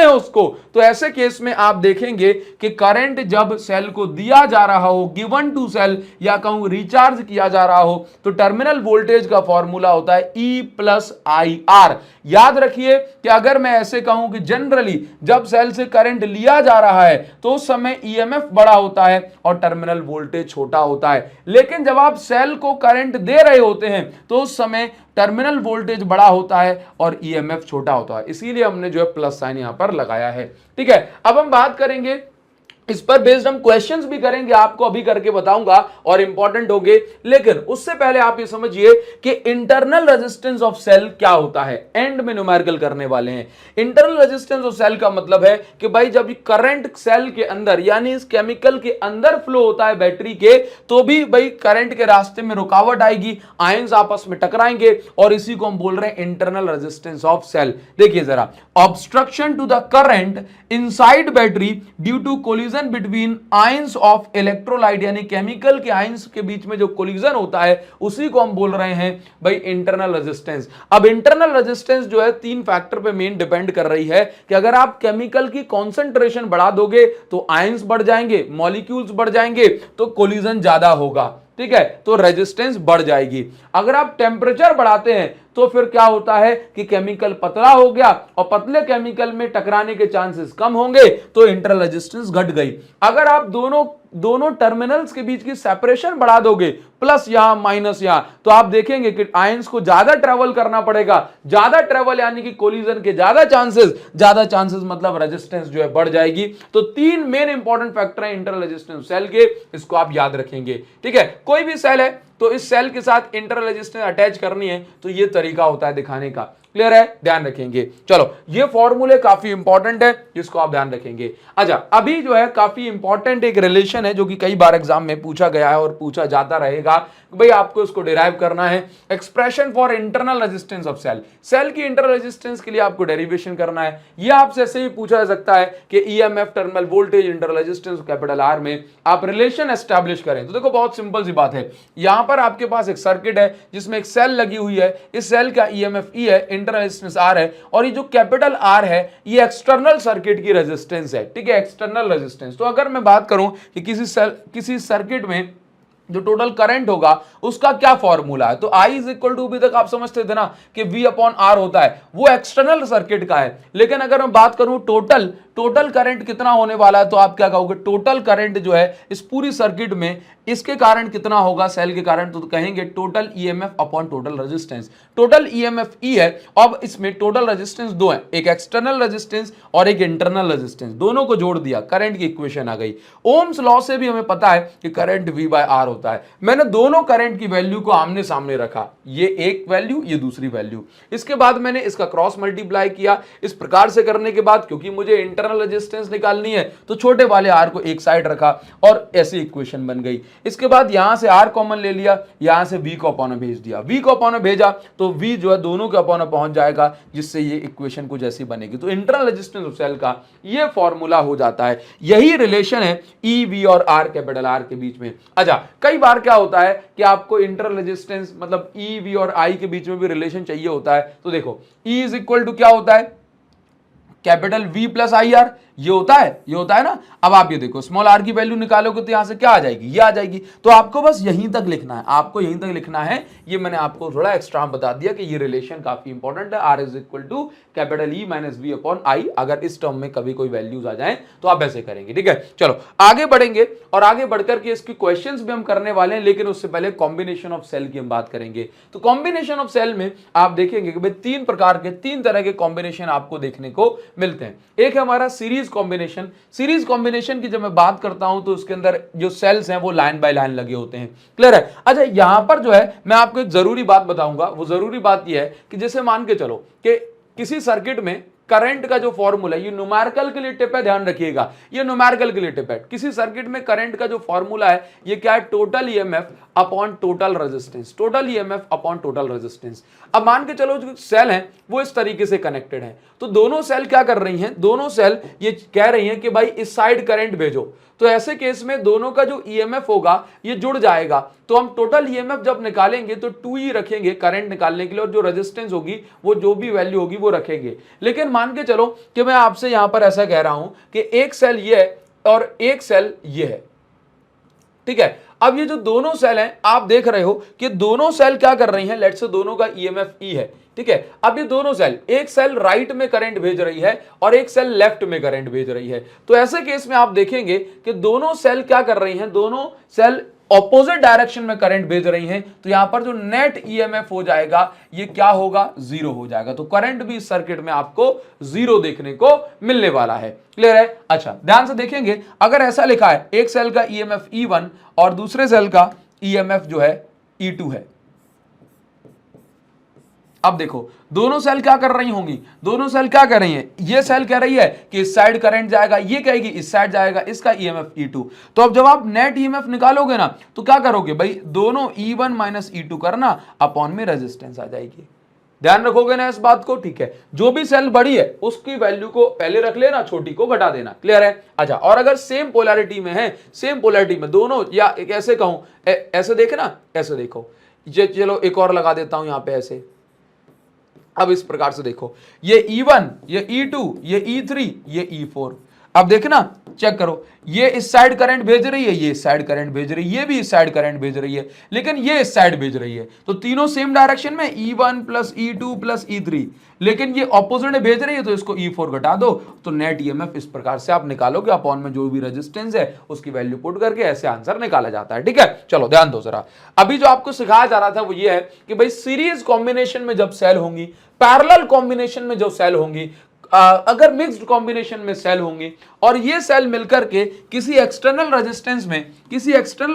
उसको। तो ऐसे केस में आप देखेंगे कि करंट जब सेल को दिया जा रहा हो, गिवन टू सेल, या कहूं रिचार्ज किया जा रहा हो, तो टर्मिनल वोल्टेज का फॉर्मूला होता है E प्लस आई आर। याद रखिए कि अगर मैं ऐसे कहूं कि जनरली जब सेल से करंट लिया जा रहा है तो उस समय EMF बड़ा होता है और टर्मिनल वोल्टेज छोटा होता है। लेकिन जब आप सेल को करंट दे रहे होते हैं तो उस समय टर्मिनल वोल्टेज बड़ा होता है और EMF छोटा होता है। इसीलिए हमने जो है प्लस साइन यहां पर लगाया है। ठीक है, अब हम बात करेंगे इस पर बेस्ड, हम क्वेश्चंस भी करेंगे, आपको अभी करके बताऊंगा और इंपॉर्टेंट होंगे। लेकिन उससे पहले आप ये समझिए कि इंटरनल रेजिस्टेंस ऑफ सेल क्या होता है। एंड में न्यूमेरिकल करने वाले हैं। इंटरनल रेजिस्टेंस ऑफ सेल का मतलब है कि भाई जब करंट सेल के अंदर यानी इस केमिकल के अंदर फ्लो होता है बैटरी के, तो भी भाई करंट के रास्ते में रुकावट आएगी, आयंस आपस में टकराएंगे, और इसी को हम बोल रहे हैं इंटरनल रेजिस्टेंस ऑफ सेल। देखिए जरा, obstruction to the current inside battery due to collision between ions of electrolyte, यानी केमिकल के आयंस के बीच में जो कोलिजन होता है उसी को हम बोल रहे हैं भाई इंटरनल रेजिस्टेंस। अब इंटरनल रेजिस्टेंस जो है 3 फैक्टर पे मेन डिपेंड कर रही है कि अगर आप केमिकल की कॉन्सेंट्रेशन बढ़ा दोगे तो आयंस बढ़ जाएंगे, मॉलिक्यूल्स बढ़ जाएंगे, तो कोलिजन ज्यादा होगा। ठीक है, तो रेजिस्टेंस बढ़ जाएगी। अगर आप टेम्परेचर बढ़ाते हैं तो फिर क्या होता है कि केमिकल पतला हो गया और पतले केमिकल में टकराने के चांसेस कम होंगे, तो इंटरनल रेजिस्टेंस घट गई। अगर आप दोनों टर्मिनल्स के बीच की सेपरेशन बढ़ा दोगे, प्लस यहां माइनस यहां, तो आप देखेंगे कि आयंस को ज्यादा ट्रेवल करना पड़ेगा। ज्यादा ट्रेवल यानी कि कोलिजन के ज्यादा चांसेस मतलब रेजिस्टेंस जो है बढ़ जाएगी। तो 3 मेन इंपॉर्टेंट फैक्टर हैं इंटरनल रेजिस्टेंस सेल के, इसको आप याद रखेंगे। ठीक है, कोई भी सेल है तो इस सेल के साथ इंटरनल रेजिस्टेंस अटैच करनी है, तो ये तरीका होता है दिखाने का। क्लियर है, ध्यान रखेंगे। चलो, ये फॉर्मूले काफी इंपॉर्टेंट है, जिसको आप ध्यान रखेंगे। अच्छा, अभी जो है काफी इंपॉर्टेंट एक रिलेशन है जो कि कई बार एग्जाम में पूछा गया है और पूछा जाता रहेगा। भाई आपको इसको डिराइव करना है, expression for internal resistance of cell. Cell की इंटरनल रेजिस्टेंस के लिए आपको डेरिवेशन करना है। ये आपसे ऐसे ही पूछा जा सकता है कि EMF, terminal voltage, internal resistance capital R में आप रिलेशन एस्टैब्लिश करें। तो देखो बहुत सिंपल सी बात है, यहां पर आपके पास एक सर्किट है जिसमें एक सेल लगी हुई है, इस सेल का EMF E है, इंटरनल रेजिस्टेंस R है, और ये जो कैपिटल R है ये एक्सटर्नल सर्किट की रेजिस्टेंस है। ठीक है, एक्सटर्नल रेजिस्टेंस। तो अगर मैं बात करूं कि किसी सर्किट में जो टोटल करंट होगा उसका क्या फॉर्मूला है, तो I इज इक्वल टू, अभी तक आप समझते थे ना कि V अपॉन R होता है, वो एक्सटर्नल सर्किट का है। लेकिन अगर मैं बात करूं टोटल करंट कितना होने वाला है, तो आप क्या कहोगे, टोटल करंट जो है इस पूरी सर्किट में इसके कारण कितना होगा, सेल के कारण, तो कहेंगे total EMF upon total resistance. Total EMF E है, अब इसमें टोटल रेजिस्टेंस 2 है, एक एक्सटर्नल रेजिस्टेंस और एक इंटरनल रेजिस्टेंस, दोनों को जोड़ दिया, करंट की इक्वेशन आ गई। ओम्स लॉ से भी हमें पता है कि करंट V बाय R होता है। मैंने दोनों करंट की वैल्यू को आमने सामने रखा, ये एक वैल्यू, ये दूसरी वैल्यू। इसके बाद मैंने इसका क्रॉस मल्टीप्लाई किया। इस प्रकार से करने के बाद क्योंकि मुझे इंटरनल रेजिस्टेंस निकालनी है तो छोटे वाले R को एक साइड रखा और ऐसी इक्वेशन बन गई। इसके बाद यहां से R कॉमन ले लिया, यहां से V को अपॉन भेज दिया, V को अपॉन भेजा तो V जो है दोनों के अपॉन पहुंच जाएगा, जिससे ये इक्वेशन कुछ ऐसी बनेगी। तो इंटरनल रेजिस्टेंस ऑफ सेल का ये फॉर्मूला हो जाता है। यही रिलेशन है E, V और R कैपिटल R के बीच में। अच्छा, कई बार क्या होता है कि आपको इंटरनल रेजिस्टेंस मतलब E, V और I के बीच में भी रिलेशन चाहिए होता है। तो देखो E इज इक्वल टू क्या होता है, कैपिटल V प्लस आई आर, ये होता है ना। अब आप ये देखो, स्मॉल r की वैल्यू निकालोगे तो यहां से क्या आ जाएगी, ये आ जाएगी। तो आपको बस यहीं तक लिखना है, ये मैंने आपको थोड़ा एक्स्ट्रा बता दिया कि ये रिलेशन काफी इंपॉर्टेंट है। R is equal to capital E minus V upon I। अगर इस टर्म में कभी कोई वैल्यूज आ जाए तो आप ऐसे करेंगे। ठीक है, चलो आगे बढ़ेंगे और आगे बढ़कर के इसकी क्वेश्चंस भी हम करने वाले हैं, लेकिन उससे पहले कॉम्बिनेशन ऑफ सेल की हम बात करेंगे। तो कॉम्बिनेशन ऑफ सेल में आप देखेंगे कि भाई 3 तरह के कॉम्बिनेशन आपको देखने को मिलते हैं। एक है हमारा सीरीज कॉम्बिनेशन की जब मैं बात करता हूं तो उसके अंदर जो सेल्स हैं वो लाइन बाय लाइन लगे होते हैं। क्लियर है। अच्छा, यहां पर जो है मैं आपको एक जरूरी बात बताऊंगा, वो जरूरी बात यह है कि जैसे मान के चलो कि किसी सर्किट में करंट का जो फॉर्मूला है, ये न्यूमेरिकल के लिए टिप है, ध्यान रखिएगा, ये न्यूमेरिकल के लिए टिप है। किसी सर्किट में करंट का जो फॉर्मूला है ये क्या है, total EMF upon total resistance, total EMF upon total resistance. अब मान के चलो जो सेल हैं वो इस तरीके से कनेक्टेड हैं, तो दोनों सेल क्या कर रही हैं, दोनों सेल ये कह रही हैं कि भाई इस साइड करंट भेजो, तो ऐसे केस में दोनों का जो ईएमएफ होगा ये जुड़ जाएगा, तो हम टोटल ईएमएफ जब निकालेंगे तो 2E रखेंगे करंट निकालने के लिए, और जो रेजिस्टेंस होगी वो जो भी वैल्यू होगी वो रखेंगे। लेकिन मान के चलो कि मैं आपसे यहां पर ऐसा कह रहा हूं कि एक सेल ये है और एक सेल ये है, ठीक है। अब ये जो दोनों सेल हैं आप देख रहे हो कि दोनों सेल क्या कर रही हैं, लेट्स से दोनों का ईएमएफ E है, ठीक है। अब ये दोनों सेल, एक सेल राइट में करंट भेज रही है और एक सेल लेफ्ट में करंट भेज रही है, तो ऐसे केस में आप देखेंगे कि दोनों सेल क्या कर रही हैं, दोनों सेल ऑपोजिट डायरेक्शन में करंट भेज रही हैं, तो यहां पर जो नेट ईएमएफ हो जाएगा ये क्या होगा, जीरो हो जाएगा। तो करंट भी इस सर्किट में आपको जीरो देखने को मिलने वाला है। क्लियर है? अच्छा ध्यान से देखेंगे, अगर ऐसा लिखा है एक सेल का ईएमएफ E1 और दूसरे सेल का ईएमएफ जो है E2 है, अब देखो दोनों सेल क्या कर रही होंगी, दोनों सेल क्या कर रही हैं, ये सेल कह रही है कि इस साइड करंट जाएगा, ये कहेगी इस साइड जाएगा, इसका ईएमएफ E2। तो अब जब आप नेट ईएमएफ निकालोगे ना तो क्या करोगे भाई, दोनों E1 माइनस E2 करना, अपॉन में रेजिस्टेंस आ जाएगी। ध्यान रखोगे ना इस बात को, ठीक है। जो भी सेल बड़ी है उसकी वैल्यू को पहले रख लेना, छोटी को घटा देना। क्लियर है? अच्छा, और अगर सेम पोलैरिटी में है, सेम पोलैरिटी में दोनों, या ऐसे कहूं, ऐसे देखे ना, ऐसे देखो, ये चलो एक और लगा देता हूं यहां पे ऐसे। अब इस प्रकार से देखो, ये E1, ये E2, ये E3, ये E4। अब देखना, चेक करो, ये इस साइड करंट भेज रही है, ये इस साइड करंट भेज रही है, ये भी इस साइड करंट भेज रही है, लेकिन ये इस साइड भेज रही है, तो तीनों सेम डायरेक्शन में E1 plus E2 plus E3, लेकिन ये ऑपोजिट में भेज रही है, तो इसको E4 घटा दो, तो नेट ईएमएफ इस प्रकार से आप निकालोगे, अपॉन में जो भी रेजिस्टेंस है उसकी वैल्यू पुट करके ऐसे आंसर निकाला जाता है। ठीक है, चलो ध्यान दो जरा। अभी जो आपको सिखाया जा रहा था वो ये है कि भाई सीरीज कॉम्बिनेशन में जब सेल होंगी, पैरेलल कॉम्बिनेशन में जो सेल होंगी, अगर मिक्स्ड कॉम्बिनेशन में सेल होंगी और ये सेल मिलकर के किसी एक्सटर्नल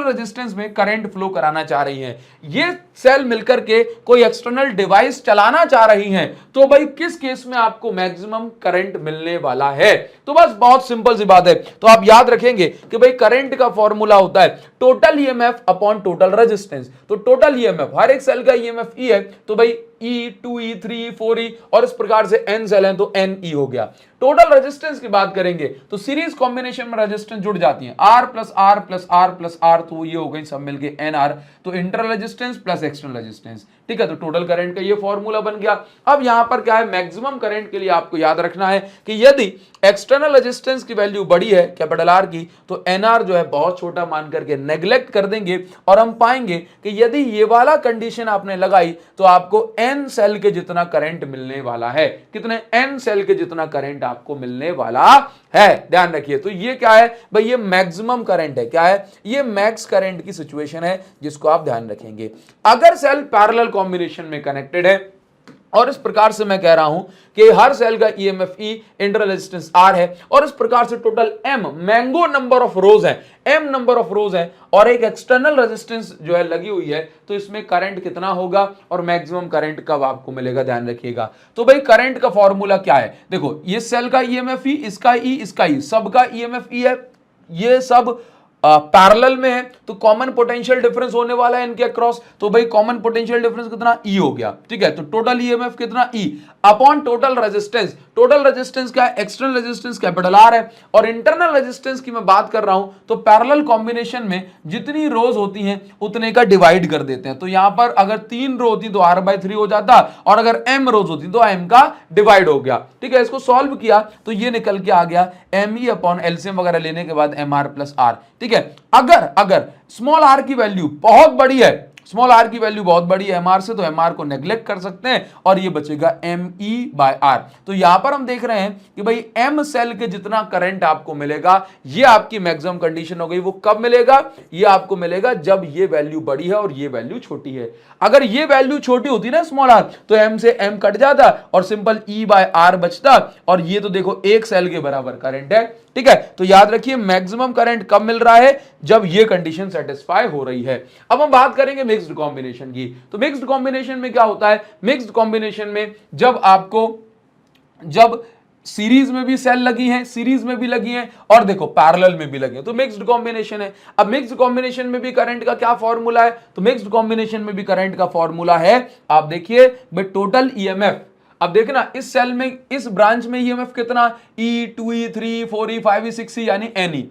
रेजिस्टेंस में करंट फ्लो कराना चाह रही हैं, ये सेल मिलकर के कोई एक्सटर्नल डिवाइस चलाना चाह रही हैं, तो भाई किस केस में आपको मैक्सिमम करंट मिलने वाला है। तो बस बहुत सिंपल सी बात है, तो आप याद रखेंगे कि भाई करंट का फॉर्मूला होता है total EMF upon total resistance. तो टोटल ईएमएफ, हर एक सेल का ईएमएफ E है, तो भाई E2E 3E 4E, और इस प्रकार से n सेल हैं तो NE हो गया। टोटल रेजिस्टेंस की बात करेंगे तो सीरीज कॉम्बिनेशन में रेजिस्टेंस जुड़ जाती है, R plus R plus R plus R, तो ये हो गई सब मिलके NR, तो internal resistance plus external resistance. ठीक है, तो टोटल करंट का ये फॉर्मूला बन गया। अब यहां पर क्या है, मैक्सिमम करंट के लिए आपको याद रखना है कि यदि एक्सटर्नल रेजिस्टेंस की वैल्यू बड़ी है कैपिटल R की, तो NR जो है बहुत छोटा मान करके नेग्लेक्ट कर देंगे, और हम पाएंगे कि यदि ये वाला कंडीशन आपने लगाई तो आपको N सेल के जितना करंट मिलने वाला है। कितने? N सेल के जितना करंट आपको मिलने वाला है। ध्यान रखिए, तो ये क्या है भाई, ये मैक्सिमम करंट है। क्या है? ये मैक्स करंट की सिचुएशन है जिसको आप ध्यान रखेंगे। अगर सेल पैरेलल कॉम्बिनेशन में कनेक्टेड है, और इस प्रकार से मैं कह रहा हूं कि हर सेल का EMF E, internal resistance R है, और इस प्रकार से total M, mango number of रोज है, M नंबर ऑफ रोज है, और एक एक्सटर्नल रेजिस्टेंस जो है लगी हुई है, तो इसमें करंट कितना होगा और मैक्सिमम करंट कब आपको मिलेगा, ध्यान रखिएगा। तो भाई करंट का फॉर्मूला क्या है, देखो ये सेल का ईएमएफ E, इसका E, इसका E, सबका ईएमएफ E है, ये सब पैरेलल में है, तो कॉमन पोटेंशियल डिफरेंस होने वाला है इनके अक्रॉस, तो भाई कॉमन पोटेंशियल डिफरेंस कितना, E हो गया। ठीक है, तो टोटल ईएमएफ कितना, E upon total resistance. Total resistance क्या है, एक्सटर्नल रेजिस्टेंस कैपिटल R है, और इंटरनल रेजिस्टेंस की मैं बात कर रहा हूं तो पैरेलल कॉम्बिनेशन में जितनी रोज होती हैं उतने का डिवाइड कर देते हैं। तो यहां पर अगर 3 रो होती तो R/3 हो जाता, और अगर M रोज होती तो M का डिवाइड हो गया। ठीक है, इसको सॉल्व किया तो ये निकल के आ गया ME अपॉन एलसीएम वगैरह लेने के बाद MR प्लस R। ठीक है, अगर स्मॉल r की वैल्यू बहुत बड़ी है, स्मॉल r की वैल्यू बहुत बड़ी है MR से, तो MR को नेग्लेक्ट कर सकते हैं और ये बचेगा ME/R। तो यहां पर हम देख रहे हैं कि भाई M सेल के जितना करंट आपको मिलेगा, ये आपकी मैक्सिमम कंडीशन हो गई। वो कब मिलेगा, ये आपको मिलेगा जब ये वैल्यू बड़ी है और ये वैल्यू छोटी है। अगर ये वैल्यू छोटी होती ना स्मॉल r, तो M से M कट जाता और सिंपल E/R बचता, और ये तो देखो एक सेल के बराबर करंट है। ठीक है, तो याद रखिए मैक्सिमम करंट कब मिल रहा है, जब ये कंडीशन सेटिस्फाई हो रही है। अब हम बात करेंगे मिक्स्ड कॉम्बिनेशन की। तो मिक्स्ड कॉम्बिनेशन में क्या होता है, मिक्स्ड कॉम्बिनेशन में जब सीरीज में भी सेल लगी हैं, सीरीज में भी लगी हैं, और देखो पैरेलल में भी लगी हैं, तो मिक्स्ड कॉम्बिनेशन है। अब मिक्स्ड कॉम्बिनेशन में भी करंट का क्या फॉर्मूला है, तो मिक्स्ड कॉम्बिनेशन में भी करंट का फॉर्मूला है, आप देखिए भाई टोटल ईएमएफ। अब देखना इस सेल में, इस ब्रांच में ईएमएफ कितना, E 2 E 3 4 E 5 E 6 E यानी Ni,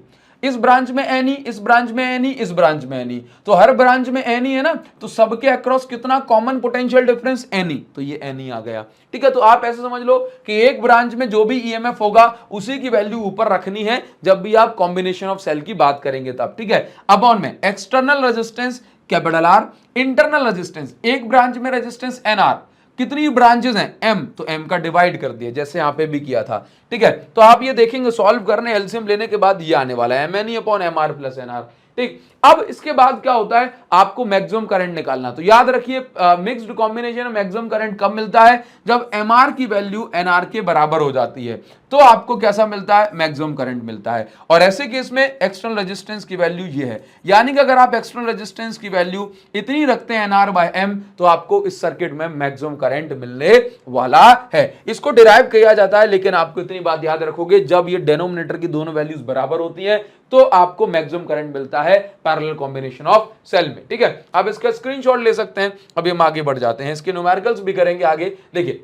इस ब्रांच में Ni, इस ब्रांच में Ni, इस ब्रांच में Ni, तो हर ब्रांच में Ni है ना, तो सबके अक्रॉस कितना कॉमन पोटेंशियल डिफरेंस Ni, तो ये Ni आ गया। ठीक है, तो आप ऐसे समझ लो कि एक ब्रांच में जो भी ईएमएफ होगा उसी की वैल्यू ऊपर रखनी है जब भी आप कॉम्बिनेशन ऑफ सेल की बात करेंगे तब। ठीक है, अब ऑन में external resistance capital R, internal resistance, एक ब्रांच में रेजिस्टेंस NR, कितनी ब्रांचेस हैं M, तो M का डिवाइड कर दिया जैसे यहां पे भी किया था। ठीक है, तो आप ये देखेंगे सॉल्व करने एलसीएम लेने के बाद ये आने वाला है MNE upon MR plus NR। ठीक, अब इसके बाद क्या होता है, आपको मैक्सिमम करंट निकालना, तो याद रखिए मिक्स्ड कॉम्बिनेशन में मैक्सिमम करंट कब मिलता है, जब MR की वैल्यू NR के बराबर हो जाती है, तो आपको कैसा मिलता है, मैक्सिमम करंट मिलता है। और ऐसे केस में एक्सटर्नल रेजिस्टेंस की वैल्यू ये है, यानी कि अगर आप एक्सटर्नल रेजिस्टेंस की वैल्यू इतनी रखते हैं NR/M, तो आपको इस सर्किट में मैक्सिमम करंट मिलने वाला है। इसको डिराइव किया जाता है, लेकिन आपको इतनी बात याद रखोगे, जब ये डिनोमिनेटर की दोनों वैल्यूज बराबर होती है तो आपको मैक्सिमम करंट मिलता है पैरेलल कॉम्बिनेशन ऑफ सेल में। ठीक है, आप इसका स्क्रीनशॉट ले सकते हैं। अभी हम आगे बढ़ जाते हैं, इसके न्यूमेरिकल्स भी करेंगे आगे। देखिए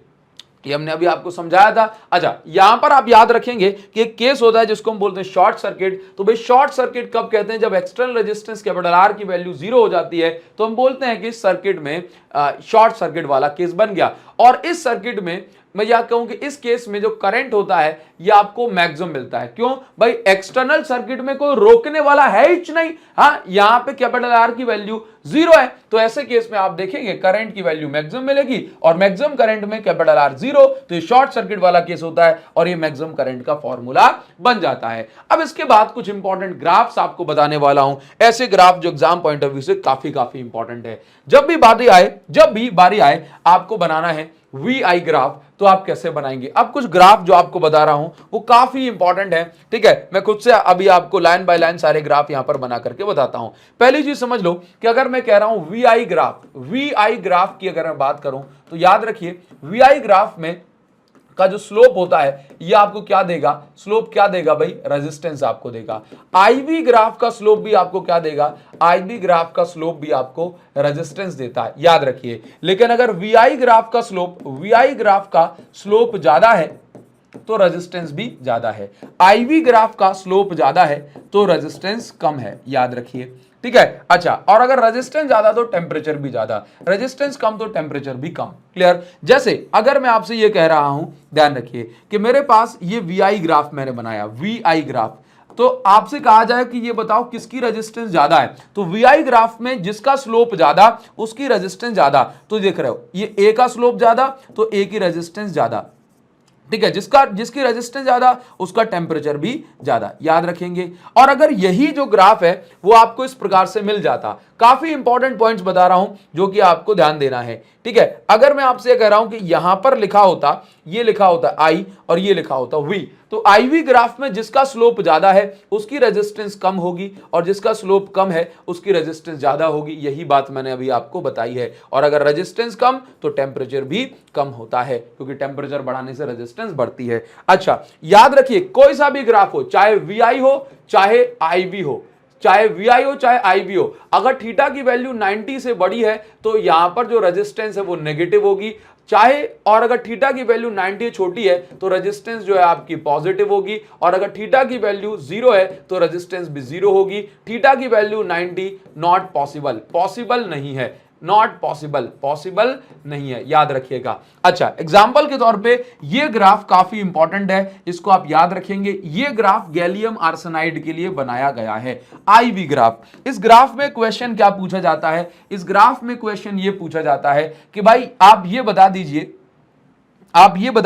ये हमने अभी आपको समझाया था। अच्छा, यहां पर आप याद रखेंगे कि एक केस होता है जिसको हम बोलते हैं शॉर्ट सर्किट। तो भाई शॉर्ट सर्किट कब कहते हैं, जब एक्सटर्नल रेजिस्टेंस कैपिटल R की वैल्यू 0 हो जाती है, तो हम बोलते हैं कि इस सर्किट में शॉर्ट सर्किट वाला केस बन गया। और इस सर्किट में मैं यह कहूं कि इस केस में जो करंट होता है यह आपको मैक्सिमम मिलता है। क्यों भाई, एक्सटर्नल सर्किट में कोई रोकने वाला है ही नहीं। हाँ, यहां पे कैपिटल R की वैल्यू 0 है, तो ऐसे केस में आप देखेंगे करंट की वैल्यू मैक्सिमम मिलेगी, और मैक्सिमम करंट में कैपिटल R 0, तो ये शॉर्ट सर्किट वाला केस होता है और ये मैक्सिमम करंट का फॉर्मूला बन जाता है। अब इसके बाद कुछ इंपॉर्टेंट ग्राफ्स आपको बताने वाला हूं, ऐसे ग्राफ जो एग्जाम पॉइंट ऑफ व्यू से काफी इंपॉर्टेंट है। जब भी बारी आए आपको बनाना है VI ग्राफ, तो आप कैसे बनाएंगे। अब कुछ ग्राफ जो आपको बता रहा हूं वो काफी इंपॉर्टेंट है। ठीक है, मैं खुद से अभी आपको लाइन बाय लाइन सारे ग्राफ यहां पर बना करके बताता हूं। पहली चीज समझ लो कि अगर मैं कह रहा हूं VI ग्राफ की अगर मैं बात करूं, तो याद रखिए VI ग्राफ में का जो स्लोप होता है ये आपको क्या देगा, स्लोप क्या देगा भाई, रेजिस्टेंस आपको देगा। IV ग्राफ का स्लोप भी आपको क्या देगा, IB ग्राफ का स्लोप भी आपको रेजिस्टेंस देता है, याद रखिए। लेकिन अगर VI ग्राफ का स्लोप ज्यादा है तो रेजिस्टेंस भी ज्यादा है, IV ग्राफ का स्लोप ज्यादा है तो रेजिस्टेंस कम है, याद रखिए। ठीक है, अच्छा, और अगर रेजिस्टेंस ज्यादा तो टेम्परेचर भी ज्यादा, रेजिस्टेंस कम तो टेम्परेचर भी कम। क्लियर। जैसे अगर मैं आपसे ये कह रहा हूं, ध्यान रखिए कि मेरे पास ये VI ग्राफ मैंने बनाया, VI ग्राफ, तो आपसे कहा जाए कि ये बताओ किसकी रेजिस्टेंस ज्यादा है, तो VI ग्राफ में जिसका स्लोप ज्यादा उसकी रेजिस्टेंस ज्यादा। तो देख रहे हो ये A का स्लोप ज्यादा तो A की रेजिस्टेंस ज्यादा। ठीक है, जिसकी रेजिस्टेंस ज्यादा उसका टेम्परेचर भी ज्यादा, याद रखेंगे। और अगर यही जो ग्राफ है वो आपको इस प्रकार से मिल जाता, काफी इंपॉर्टेंट पॉइंट्स बता रहा हूं जो कि आपको ध्यान देना है। ठीक है, अगर मैं आपसे कह रहा हूं कि यहां पर लिखा होता, ये लिखा होता I और ये लिखा होता V, तो IV ग्राफ में जिसका स्लोप ज्यादा है उसकी रेजिस्टेंस कम होगी, और जिसका स्लोप कम है उसकी रेजिस्टेंस ज्यादा होगी। यही बात मैंने अभी आपको बताई है। और अगर रेजिस्टेंस कम तो टेम्परेचर भी कम होता है, क्योंकि टेम्परेचर बढ़ाने से रेजिस्टेंस बढ़ती है। अच्छा, याद रखिए कोई सा भी ग्राफ हो, चाहे VI हो चाहे IV हो, चाहे VI हो चाहे IV हो, अगर थीटा की वैल्यू 90 से बड़ी है तो यहां पर जो रेजिस्टेंस है वो नेगेटिव होगी, चाहे, और अगर थीटा की वैल्यू 90 छोटी है तो रेजिस्टेंस जो है आपकी पॉजिटिव होगी, और अगर थीटा की वैल्यू 0 है तो रेजिस्टेंस भी 0 होगी। थीटा की वैल्यू 90 नॉट पॉसिबल, पॉसिबल नहीं है, नॉट पॉसिबल, पॉसिबल नहीं है, याद रखिएगा। अच्छा, एग्जांपल के तौर पे ये ग्राफ काफी इंपॉर्टेंट है, इसको आप याद रखेंगे। ये ग्राफ गैलियम आर्सेनाइड के लिए बनाया गया है, IV ग्राफ। इस ग्राफ में क्वेश्चन क्या पूछा जाता है, इस ग्राफ में क्वेश्चन ये पूछा जाता है कि भाई आप ये बता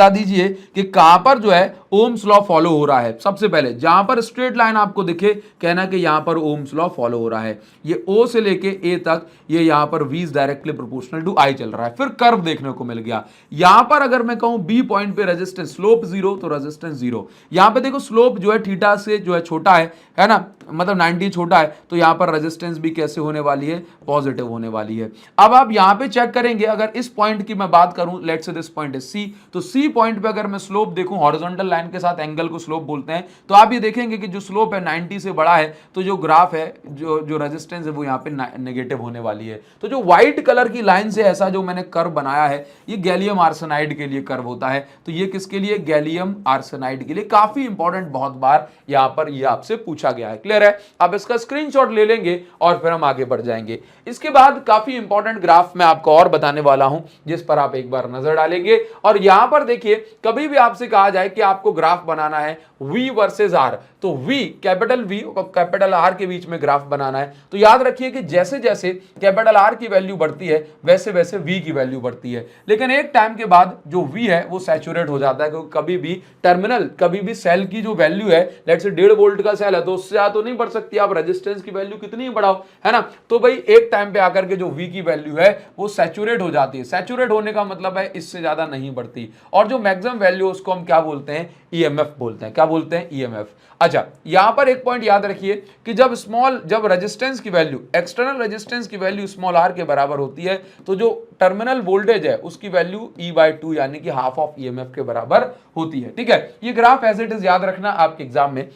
दीजिए कि कहां पर जो है ओम्स लॉ फॉलो हो रहा है। सबसे पहले जहां पर स्ट्रेट लाइन आपको दिखे, कहना कि यहां पर ओम्स लॉ फॉलो हो रहा है। ये O से लेके A तक ये यहां पर V is directly proportional to I चल रहा है। फिर कर्व देखने को मिल गया। यहां पर अगर मैं कहूं B पॉइंट पे रेजिस्टेंस स्लोप 0 तो रेजिस्टेंस 0। यहां पे देखो स्लोप जो है थीटा से जो है छोटा है ना, मतलब 90 छोटा है, तो यहां पर रेजिस्टेंस भी कैसे होने वाली है, पॉजिटिव होने वाली है। अब आप यहां पे चेक करेंगे, अगर इस पॉइंट की मैं बात करूं, let's say this point is C, तो C पॉइंट पे अगर मैं स्लोप देखूं, हॉरिजॉन्टल लाइन के साथ एंगल को स्लोप बोलते हैं, तो आप ये देखेंगे कि जो स्लोप है 90 से बड़ा है, तो जो ग्राफ है, जो रेजिस्टेंस है वो यहाँ पे नेगेटिव होने वाली है। तो जो व्हाइट कलर की लाइन से ऐसा जो मैंने कर्व बनाया है, ये गैलियम आर्सेनाइड के लिए कर्व होता है। तो ये किसके लिए, गैलियम आर्सेनाइड के लिए। काफी इंपॉर्टेंट, बहुत बार यहां पर ये आपसे पूछा गया है। क्लियर है? आप इसका स्क्रीनशॉट ले लेंगे और फिर हम आगे बढ़ जाएंगे। इसके बाद काफी इंपॉर्टेंट ग्राफ मैं आपको और बताने वाला हूं, जिस पर आप एक बार नजर डालेंगे। और यहां पर देखिए, कभी भी आपसे कहा जाए कि आपको ग्राफ बनाना है V वर्सेस R, तो V, कैपिटल V और कैपिटल R के बीच में ग्राफ बनाना है, तो याद रखिए कि जैसे जैसे कैपिटल R की वैल्यू बढ़ती है, वैसे वैसे V की वैल्यू बढ़ती है। लेकिन एक टाइम के बाद जो V है वो सैचुरेट हो जाता है, क्योंकि कभी भी टर्मिनल, कभी भी सेल की जो वैल्यू है, लेट्स से 1.5 वोल्ट का सेल है, तो उससे ज्यादा तो नहीं बढ़ सकती, आप रेजिस्टेंस की वैल्यू कितनी ही बढ़ाओ, है ना। तो भाई एक टाइम पे आकर के जो V की वैल्यू है वो सैचुरेट हो जाती है। सैचुरेट होने का मतलब है इससे ज्यादा नहीं बढ़ती। और जो मैक्सिमम वैल्यू उसको हम क्या बोलते हैं, EMF बोलते हैं। क्या बोलते हैं, EMF। अच्छा, यहां पर एक पॉइंट याद रखिए कि जब रेजिस्टेंस की वैल्यू, एक्सटर्नल रेजिस्टेंस की वैल्यू स्मॉल r के बराबर होती है, तो जो टर्मिनल वोल्टेज है उसकी वैल्यू E/2 यानी कि हाफ ऑफ EMF के बराबर होती है। ठीक है, ये ग्राफ एज इट इज याद रखना, आपके एग्जाम में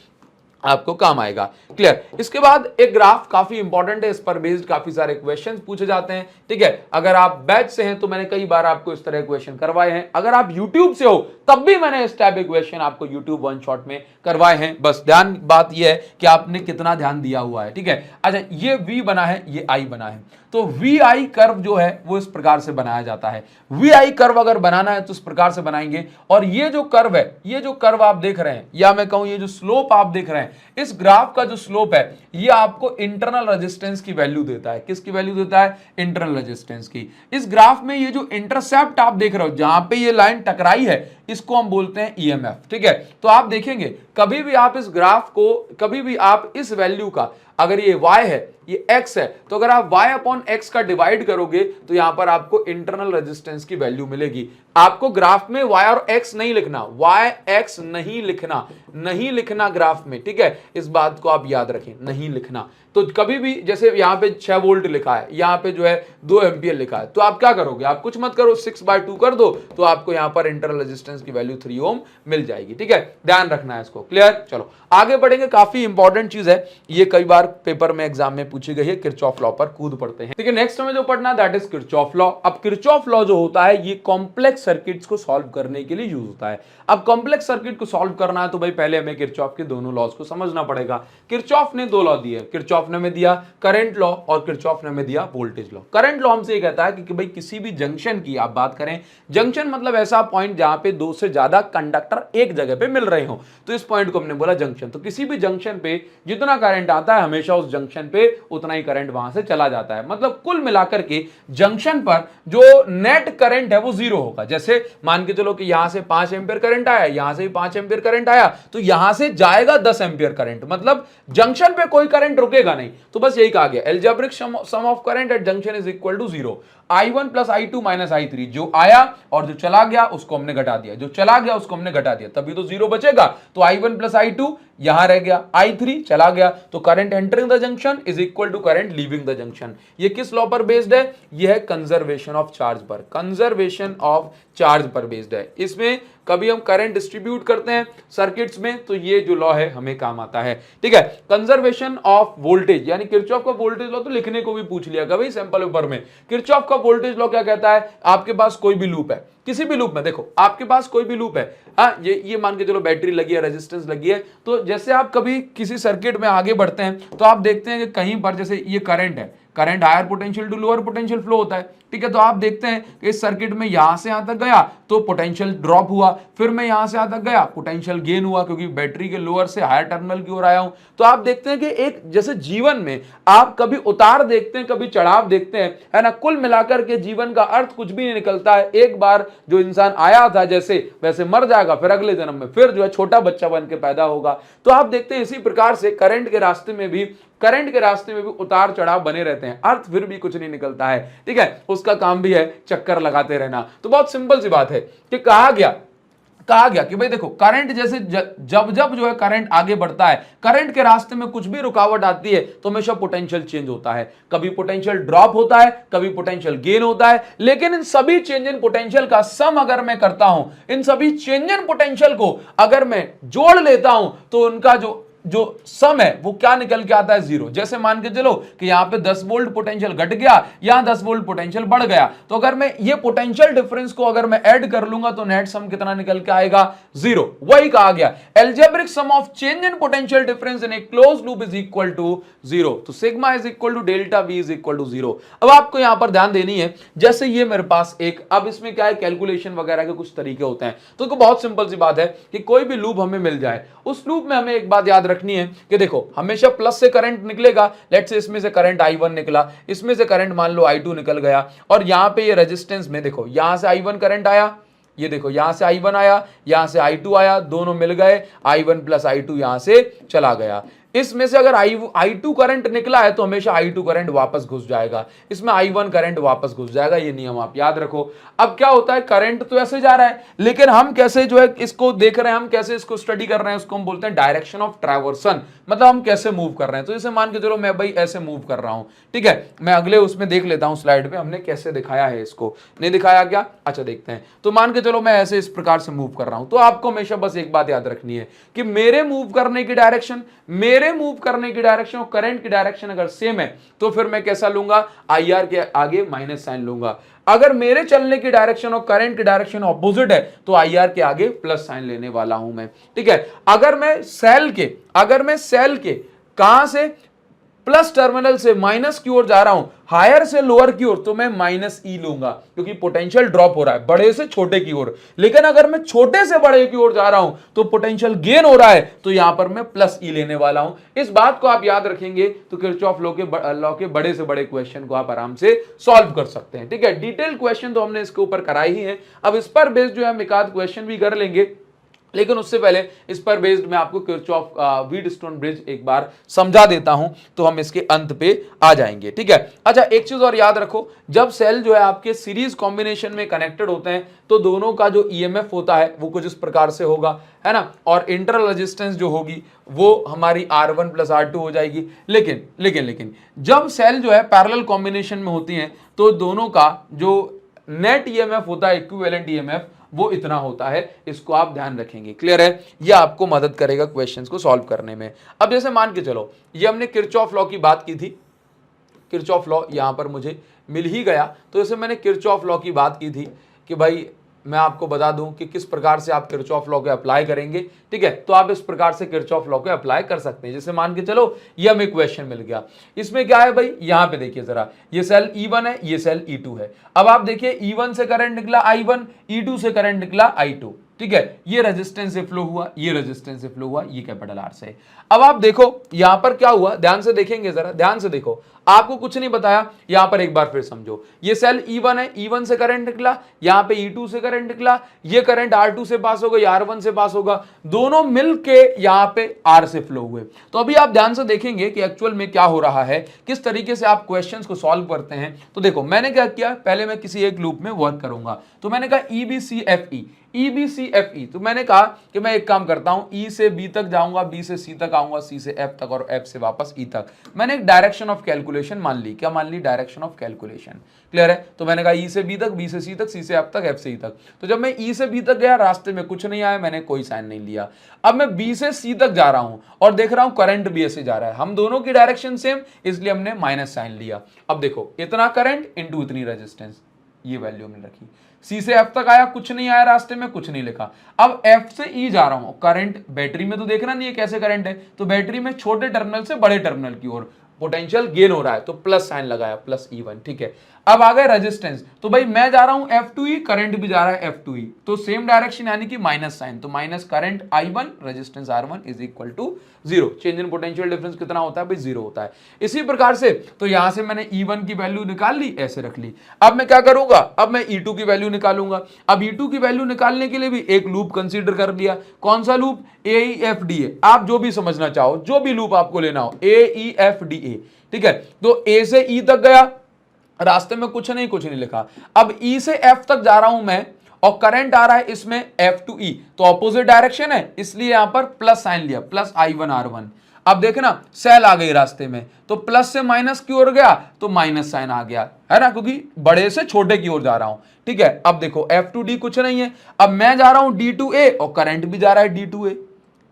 आपको काम आएगा। क्लियर? इसके बाद एक ग्राफ काफी इंपॉर्टेंट है, इस पर बेस्ड काफी सारे क्वेश्चंस पूछे जाते हैं। ठीक है, अगर आप बैच से हैं तो मैंने कई बार आपको इस तरह क्वेश्चन करवाए हैं। अगर आप यूट्यूब से हो तब भी मैंने इस टाइप के क्वेश्चन आपको यूट्यूब वन शॉट में करवाए हैं। बस ध्यान, बात यह है कि आपने कितना ध्यान दिया हुआ है। ठीक है, अच्छा, ये V बना है, ये I बना है, तो VI कर्व जो है वो इस प्रकार से बनाया जाता है। VI कर्व अगर बनाना है तो इस प्रकार से बनाएंगे। और ये जो कर्व है, ये जो कर्व आप देख रहे हैं, या मैं कहूं ये जो स्लोप आप देख रहे हैं, इस ग्राफ का जो स्लोप है ये आपको इंटरनल रेजिस्टेंस की वैल्यू देता है। किसकी वैल्यू देता है, इंटरनल रेजिस्टेंस की। इस ग्राफ में ये जो इंटरसेप्ट आप देख रहे हो, जहां पे ये लाइन टकराई है, इसको हम बोलते हैं EMF। ठीक है, तो आप देखेंगे कभी भी आप इस ग्राफ को, कभी भी आप इस वैल्यू का, अगर ये y है, ये x है, तो अगर आप y अपॉन x का डिवाइड करोगे तो यहां पर आपको इंटरनल रेजिस्टेंस की वैल्यू मिलेगी। आपको ग्राफ में y और x नहीं लिखना, y x नहीं लिखना, नहीं लिखना ग्राफ में। ठीक है, इस बात को आप याद रखें, नहीं लिखना। तो कभी भी, जैसे यहां पे 6 वोल्ट लिखा है, यहां पे जो है 2 एम्पियर लिखा है, तो आप क्या करोगे, आप कुछ मत करो, 6/2 कर दो, तो आपको यहां पर इंटरनल रेजिस्टेंस की वैल्यू 3 ओम मिल जाएगी। ठीक है, ध्यान रखना है इसको। क्लियर? चलो आगे बढ़ेंगे, काफी इंपॉर्टेंट चीज है ये, कई बार पेपर में एग्जाम में पूछी गई है। किरचॉफ लॉ पर कूद पड़ते हैं। ठीक है, नेक्स्ट हमें जो पढ़ना है दैट इज किरचॉफ लॉ। अब किरचॉफ लॉ जो होता है ये कॉम्प्लेक्स सर्किट्स को सॉल्व करने के लिए यूज होता है। अब कॉम्प्लेक्स सर्किट को सॉल्व करना है तो भाई पहले हमें किरचॉफ के दोनों लॉज को समझना पड़ेगा। किरचॉफ ने 2 लॉ दिए, किरचॉफ ने हमें दिया करंट लॉ और किरचॉफ ने हमें दिया वोल्टेज लॉ। करंट लॉ हमसे ये कहता है कि भाई किसी भी जंक्शन की आप बात करें, जंक्शन मतलब ऐसा पॉइंट जहां पे 2 से ज्यादा कंडक्टर एक जगह पे मिल रहे हो, तो इस पॉइंट को हमने बोला जंक्शन। तो किसी भी जंक्शन पे जितना करंट आता है हमेशा उस जंक्शन पे उतना ही करंट वहां से चला जाता है। मतलब कुल मिलाकर के जंक्शन पर जो नेट करंट है वो 0 होगा। जैसे मान के चलो कि यहां से 5 एम्पियर करंट आया, यहां से भी 5 एम्पियर करंट आया, तो यहां से जाएगा 10 एम्पियर करंट, मतलब जंक्शन पे कोई करंट रुकेगा नहीं। तो बस यही कहा गया, algebraic sum of current at junction is equal to 0। I1 plus I2 minus I3, जो आया और जो चला गया उसको हमने घटा दिया, जो चला गया उसको हमने घटा दिया, तभी तो 0 बचेगा। तो I1 प्लस I2 यहां रह गया, I3 चला गया, तो current entering the junction is equal to current leaving the junction. ये किस लॉ पर बेस्ड है, यह है कंजर्वेशन ऑफ चार्ज पर, कंजर्वेशन ऑफ चार्ज पर बेस्ड है। इसमें कभी हम करंट डिस्ट्रीब्यूट करते हैं सर्किट्स में, तो ये जो लॉ है हमें काम आता है। ठीक है, कंजर्वेशन ऑफ वोल्टेज, यानी किरचॉफ का वोल्टेज लॉ तो लिखने को भी पूछ लिया कभी सैंपल पेपर में। किरचॉफ का वोल्टेज लॉ क्या कहता है, आपके पास कोई भी लूप है, किसी भी लूप में, देखो आपके पास कोई भी लूप है, ये मान के चलो बैटरी लगी है, रेजिस्टेंस लगी है, तो जैसे आप कभी किसी सर्किट में आगे बढ़ते हैं तो आप देखते हैं कि कहीं पर जैसे ये करंट है, current higher potential to lower potential flow होता है, ठीक है। तो आप देखते हैं कि इस सर्किट में यहां से यहां तक गया तो पोटेंशियल ड्रॉप हुआ, फिर मैं यहां से यहां तक गया पोटेंशियल गेन हुआ, क्योंकि बैटरी के लोअर से हायर टर्मिनल की ओर आया हूं। तो आप देखते हैं कि एक जैसे जीवन में आप कभी उतार देखते हैं, कभी चढ़ाव देखते हैं, है ना। कुल मिलाकर के जीवन का अर्थ कुछ भी नहीं निकलता है। एक बार जो इंसान आया था जैसे वैसे मर जाएगा, फिर अगले जन्म में फिर जो है छोटा बच्चा बन के पैदा होगा। तो आप देखते हैं इसी प्रकार से करंट के रास्ते में भी उतार चढ़ाव बने रहते हैं, अर्थ फिर भी कुछ नहीं निकलता है, ठीक है। उसका काम भी है चक्कर लगाते रहना। तो बहुत सिंपल सी बात है कि कहा गया कि भाई देखो करंट जैसे जब जब जो है करंट आगे बढ़ता है, करंट के रास्ते में कुछ भी रुकावट आती है तो हमेशा पोटेंशियल चेंज होता है। कभी पोटेंशियल ड्रॉप होता है, कभी पोटेंशियल गेन होता है, लेकिन इन सभी चेंज इन पोटेंशियल का सम अगर मैं करता हूं, इन सभी चेंज इन पोटेंशियल को अगर मैं जोड़ लेता हूं तो उनका जो सम है वो क्या निकल के आता है, जीरो। जैसे मान के चलो कि यहां पे 10 वोल्ट पोटेंशियल घट गया, यहां 10 वोल्ट पोटेंशियल बढ़ गया, तो अगर मैं ये पोटेंशियल डिफरेंस को अगर मैं ऐड कर लूंगा तो नेट सम कितना निकल के आएगा, जीरो। वही कहा गया algebraic sum of change in potential difference in a closed loop is equal to zero. तो sigma is equal to delta V is equal to zero. अब आपको यहां पर ध्यान देनी है, जैसे ये मेरे पास एक, अब इसमें क्या है कैलकुलेशन वगैरह के कुछ तरीके होते हैं। तो बहुत सिंपल सी बात है कि कोई भी लूप हमें मिल जाए, उस लूप में हमें एक बात याद रखनी है कि देखो हमेशा प्लस से करंट निकलेगा। लेट्स से इसमें से करंट I1 निकला, इसमें से करंट मान लो I2 निकल गया, और यहां पे ये रेजिस्टेंस में देखो यहां से I1 करंट आया, ये देखो यहां से I1 आया, यहां से I2 आया, दोनों मिल गए, I1 प्लस I2 यहां से चला गया। इसमें से अगर I2 करंट निकला है तो हमेशा I2 करंट वापस घुस जाएगा, इसमें I1 करंट वापस घुस जाएगा। ये नियम आप याद रखो। अब क्या होता है, करंट तो ऐसे जा रहा है, लेकिन हम कैसे जो है इसको देख रहे हैं, हम कैसे इसको स्टडी कर रहे हैं, उसको हम बोलते हैं डायरेक्शन ऑफ ट्रैवर्सन, मतलब हम कैसे मूव कर रहे हैं। तो जैसे मान के चलो मैं भाई ऐसे मूव कर रहा हूं, ठीक है। मैं अगले उसमें देख लेता हूं स्लाइड पे हमने कैसे दिखाया है, इसको नहीं दिखाया क्या, अच्छा देखते हैं। तो मान के चलो मैं ऐसे इस प्रकार से मूव कर रहा हूं, तो आपको हमेशा बस एक बात याद रखनी है कि मेरे मूव करने की डायरेक्शन और करंट की डायरेक्शन अगर सेम है तो फिर मैं कैसा लूंगा, IR के आगे माइनस साइन लूंगा। अगर मेरे चलने की डायरेक्शन और करंट की डायरेक्शन ऑपोजिट है तो IR के आगे प्लस साइन लेने वाला हूं मैं, ठीक है। अगर मैं सेल के कहां से प्लस टर्मिनल से माइनस की ओर जा रहा हूं, हायर से लोअर की ओर, तो मैं माइनस ई लूंगा, क्योंकि पोटेंशियल ड्रॉप हो रहा है बड़े से छोटे की ओर। लेकिन अगर मैं छोटे से बड़े की ओर जा रहा हूं तो पोटेंशियल गेन हो रहा है, तो यहां पर मैं प्लस ई लेने वाला हूं। इस बात को आप याद रखेंगे तो किरचॉफ लॉ के बड़े से बड़े क्वेश्चन को आप आराम से सॉल्व कर सकते हैं, ठीक है। डिटेल क्वेश्चन तो हमने इसके ऊपर कराई ही है, अब इस पर बेस्ड जो है हम एक आध क्वेश्चन भी कर लेंगे, लेकिन उससे पहले इस पर बेस्ड मैं आपको किरचॉफ व्हीटस्टोन ब्रिज एक बार समझा देता हूं, तो हम इसके अंत पे आ जाएंगे, ठीक है। अच्छा एक चीज और याद रखो, जब सेल जो है आपके सीरीज कॉम्बिनेशन में कनेक्टेड होते हैं तो दोनों का जो EMF होता है वो कुछ इस प्रकार से होगा, है ना, और इंटरनल रेजिस्टेंस जो होगी वो हमारी R1 प्लस R2 हो जाएगी। लेकिन जब सेल जो है पैरेलल कॉम्बिनेशन में होती हैं तो दोनों का जो नेट EMF होता है, इक्विवेलेंट EMF, वो इतना होता है। इसको आप ध्यान रखेंगे, क्लियर है। ये आपको मदद करेगा क्वेश्चंस को सॉल्व करने में। अब जैसे मान के चलो ये हमने किरचॉफ लॉ की बात की थी, किरचॉफ लॉ यहां पर मुझे मिल ही गया, तो जैसे मैंने किरचॉफ लॉ की बात की थी कि भाई मैं आपको बता दूं कि किस प्रकार से आप किरचॉफ लॉ को अप्लाई करेंगे, ठीक है। तो आप इस प्रकार से किरचॉफ लॉ को अप्लाई कर सकते हैं। जैसे मान के चलो ये हमें क्वेश्चन मिल गया, इसमें क्या है भाई, यहां पे देखिए जरा, ये सेल E1 है, ये सेल E2 है। अब आप देखिए E1 से करंट निकला I1, E2 से करंट निकला I2, ठीक है। ये रेजिस्टेंस से फ्लो हुआ, ये रेजिस्टेंस से फ्लो हुआ, ये कैपिटल R से। अब आप देखो यहां पर क्या हुआ, ध्यान से देखेंगे, जरा ध्यान से देखो, आपको कुछ नहीं बताया, यहां पर एक बार फिर समझो। ये सेल E1 है, E1 से करंट निकला, यहां पे E2 से करंट निकला, ये करंट R2 से पास होगा, R1 से पास होगा, दोनों मिलके यहां पे R से फ्लो हुए। तो अभी आप ध्यान से देखेंगे कि एक्चुअल में क्या हो रहा है, किस तरीके से आप क्वेश्चंस को सॉल्व करते हैं। तो देखो मैंने क्या किया, पहले मैं किसी एक लूप में वर्क करूंगा, तो मैंने कहा EBCFE, तो मैंने कहा कि मैं एक काम करता हूं, E से B तक जाऊंगा, B से C तक आऊंगा, C से F तक और F से वापस E तक। मैंने एक डायरेक्शन ऑफ कैलकुलेशन मान ली, क्या मान ली, डायरेक्शन ऑफ कैलकुलेशन, क्लियर है। तो मैंने कहा E से B तक, B से C तक, C से F तक, F से E तक। तो जब मैं E से B तक गया, रास्ते में कुछ नहीं आया, मैंने कोई साइन नहीं लिया। अब मैं B से C तक जा रहा हूं और देख रहा हूं करंट भी ऐसे जा रहा है, हम दोनों की डायरेक्शन सेम, इसलिए हमने माइनस साइन लिया। अब देखो इतना करंट इंटू इतनी रेजिस्टेंस, ये वैल्यू हमने रखी। C से F तक आया, कुछ नहीं आया, रास्ते में कुछ नहीं लिखा। अब F से E जा रहा हूं, करंट बैटरी में तो देखना नहीं है कैसे करंट है, तो बैटरी में छोटे टर्मिनल से बड़े टर्मिनल की ओर, पोटेंशियल गेन हो रहा है, तो प्लस साइन लगाया, प्लस E1, ठीक है। अब आ गए रेजिस्टेंस, तो भाई मैं जा रहा हूं F2E, करंट भी जा रहा है F2E, तो सेम डायरेक्शन यानी कि माइनस साइन, तो minus current I1 resistance R1 is equal to 0। Change in potential difference कितना होता है भाई, 0 होता है। इसी प्रकार से तो यहां से मैंने E1 की वैल्यू निकाल ली, ऐसे रख ली। अब मैं क्या करूंगा, अब मैं E2 की वैल्यू निकालूंगा। अब E2 की वैल्यू निकालने के लिए भी एक लूप कंसीडर कर लिया। कौन सा लूप, AEFDA, आप जो भी समझना चाहो, जो भी लूप आपको लेना हो, AEFDA, ठीक है। तो A से E तक गया, रास्ते में कुछ नहीं लिखा। अब E से F तक जा रहा हूं मैं, और करंट आ रहा है इसमें F2E, तो ऑपोजिट डायरेक्शन है, इसलिए यहां पर प्लस साइन लिया, प्लस I1 R1। अब देखे ना, सेल आ गई रास्ते में, तो प्लस से माइनस की ओर गया तो माइनस साइन आ गया, है ना, क्योंकि बड़े से छोटे की ओर जा रहा हूं, ठीक है। अब देखो F2D कुछ नहीं है, अब मैं जा रहा हूं D2A, और करंट भी जा रहा है D2A,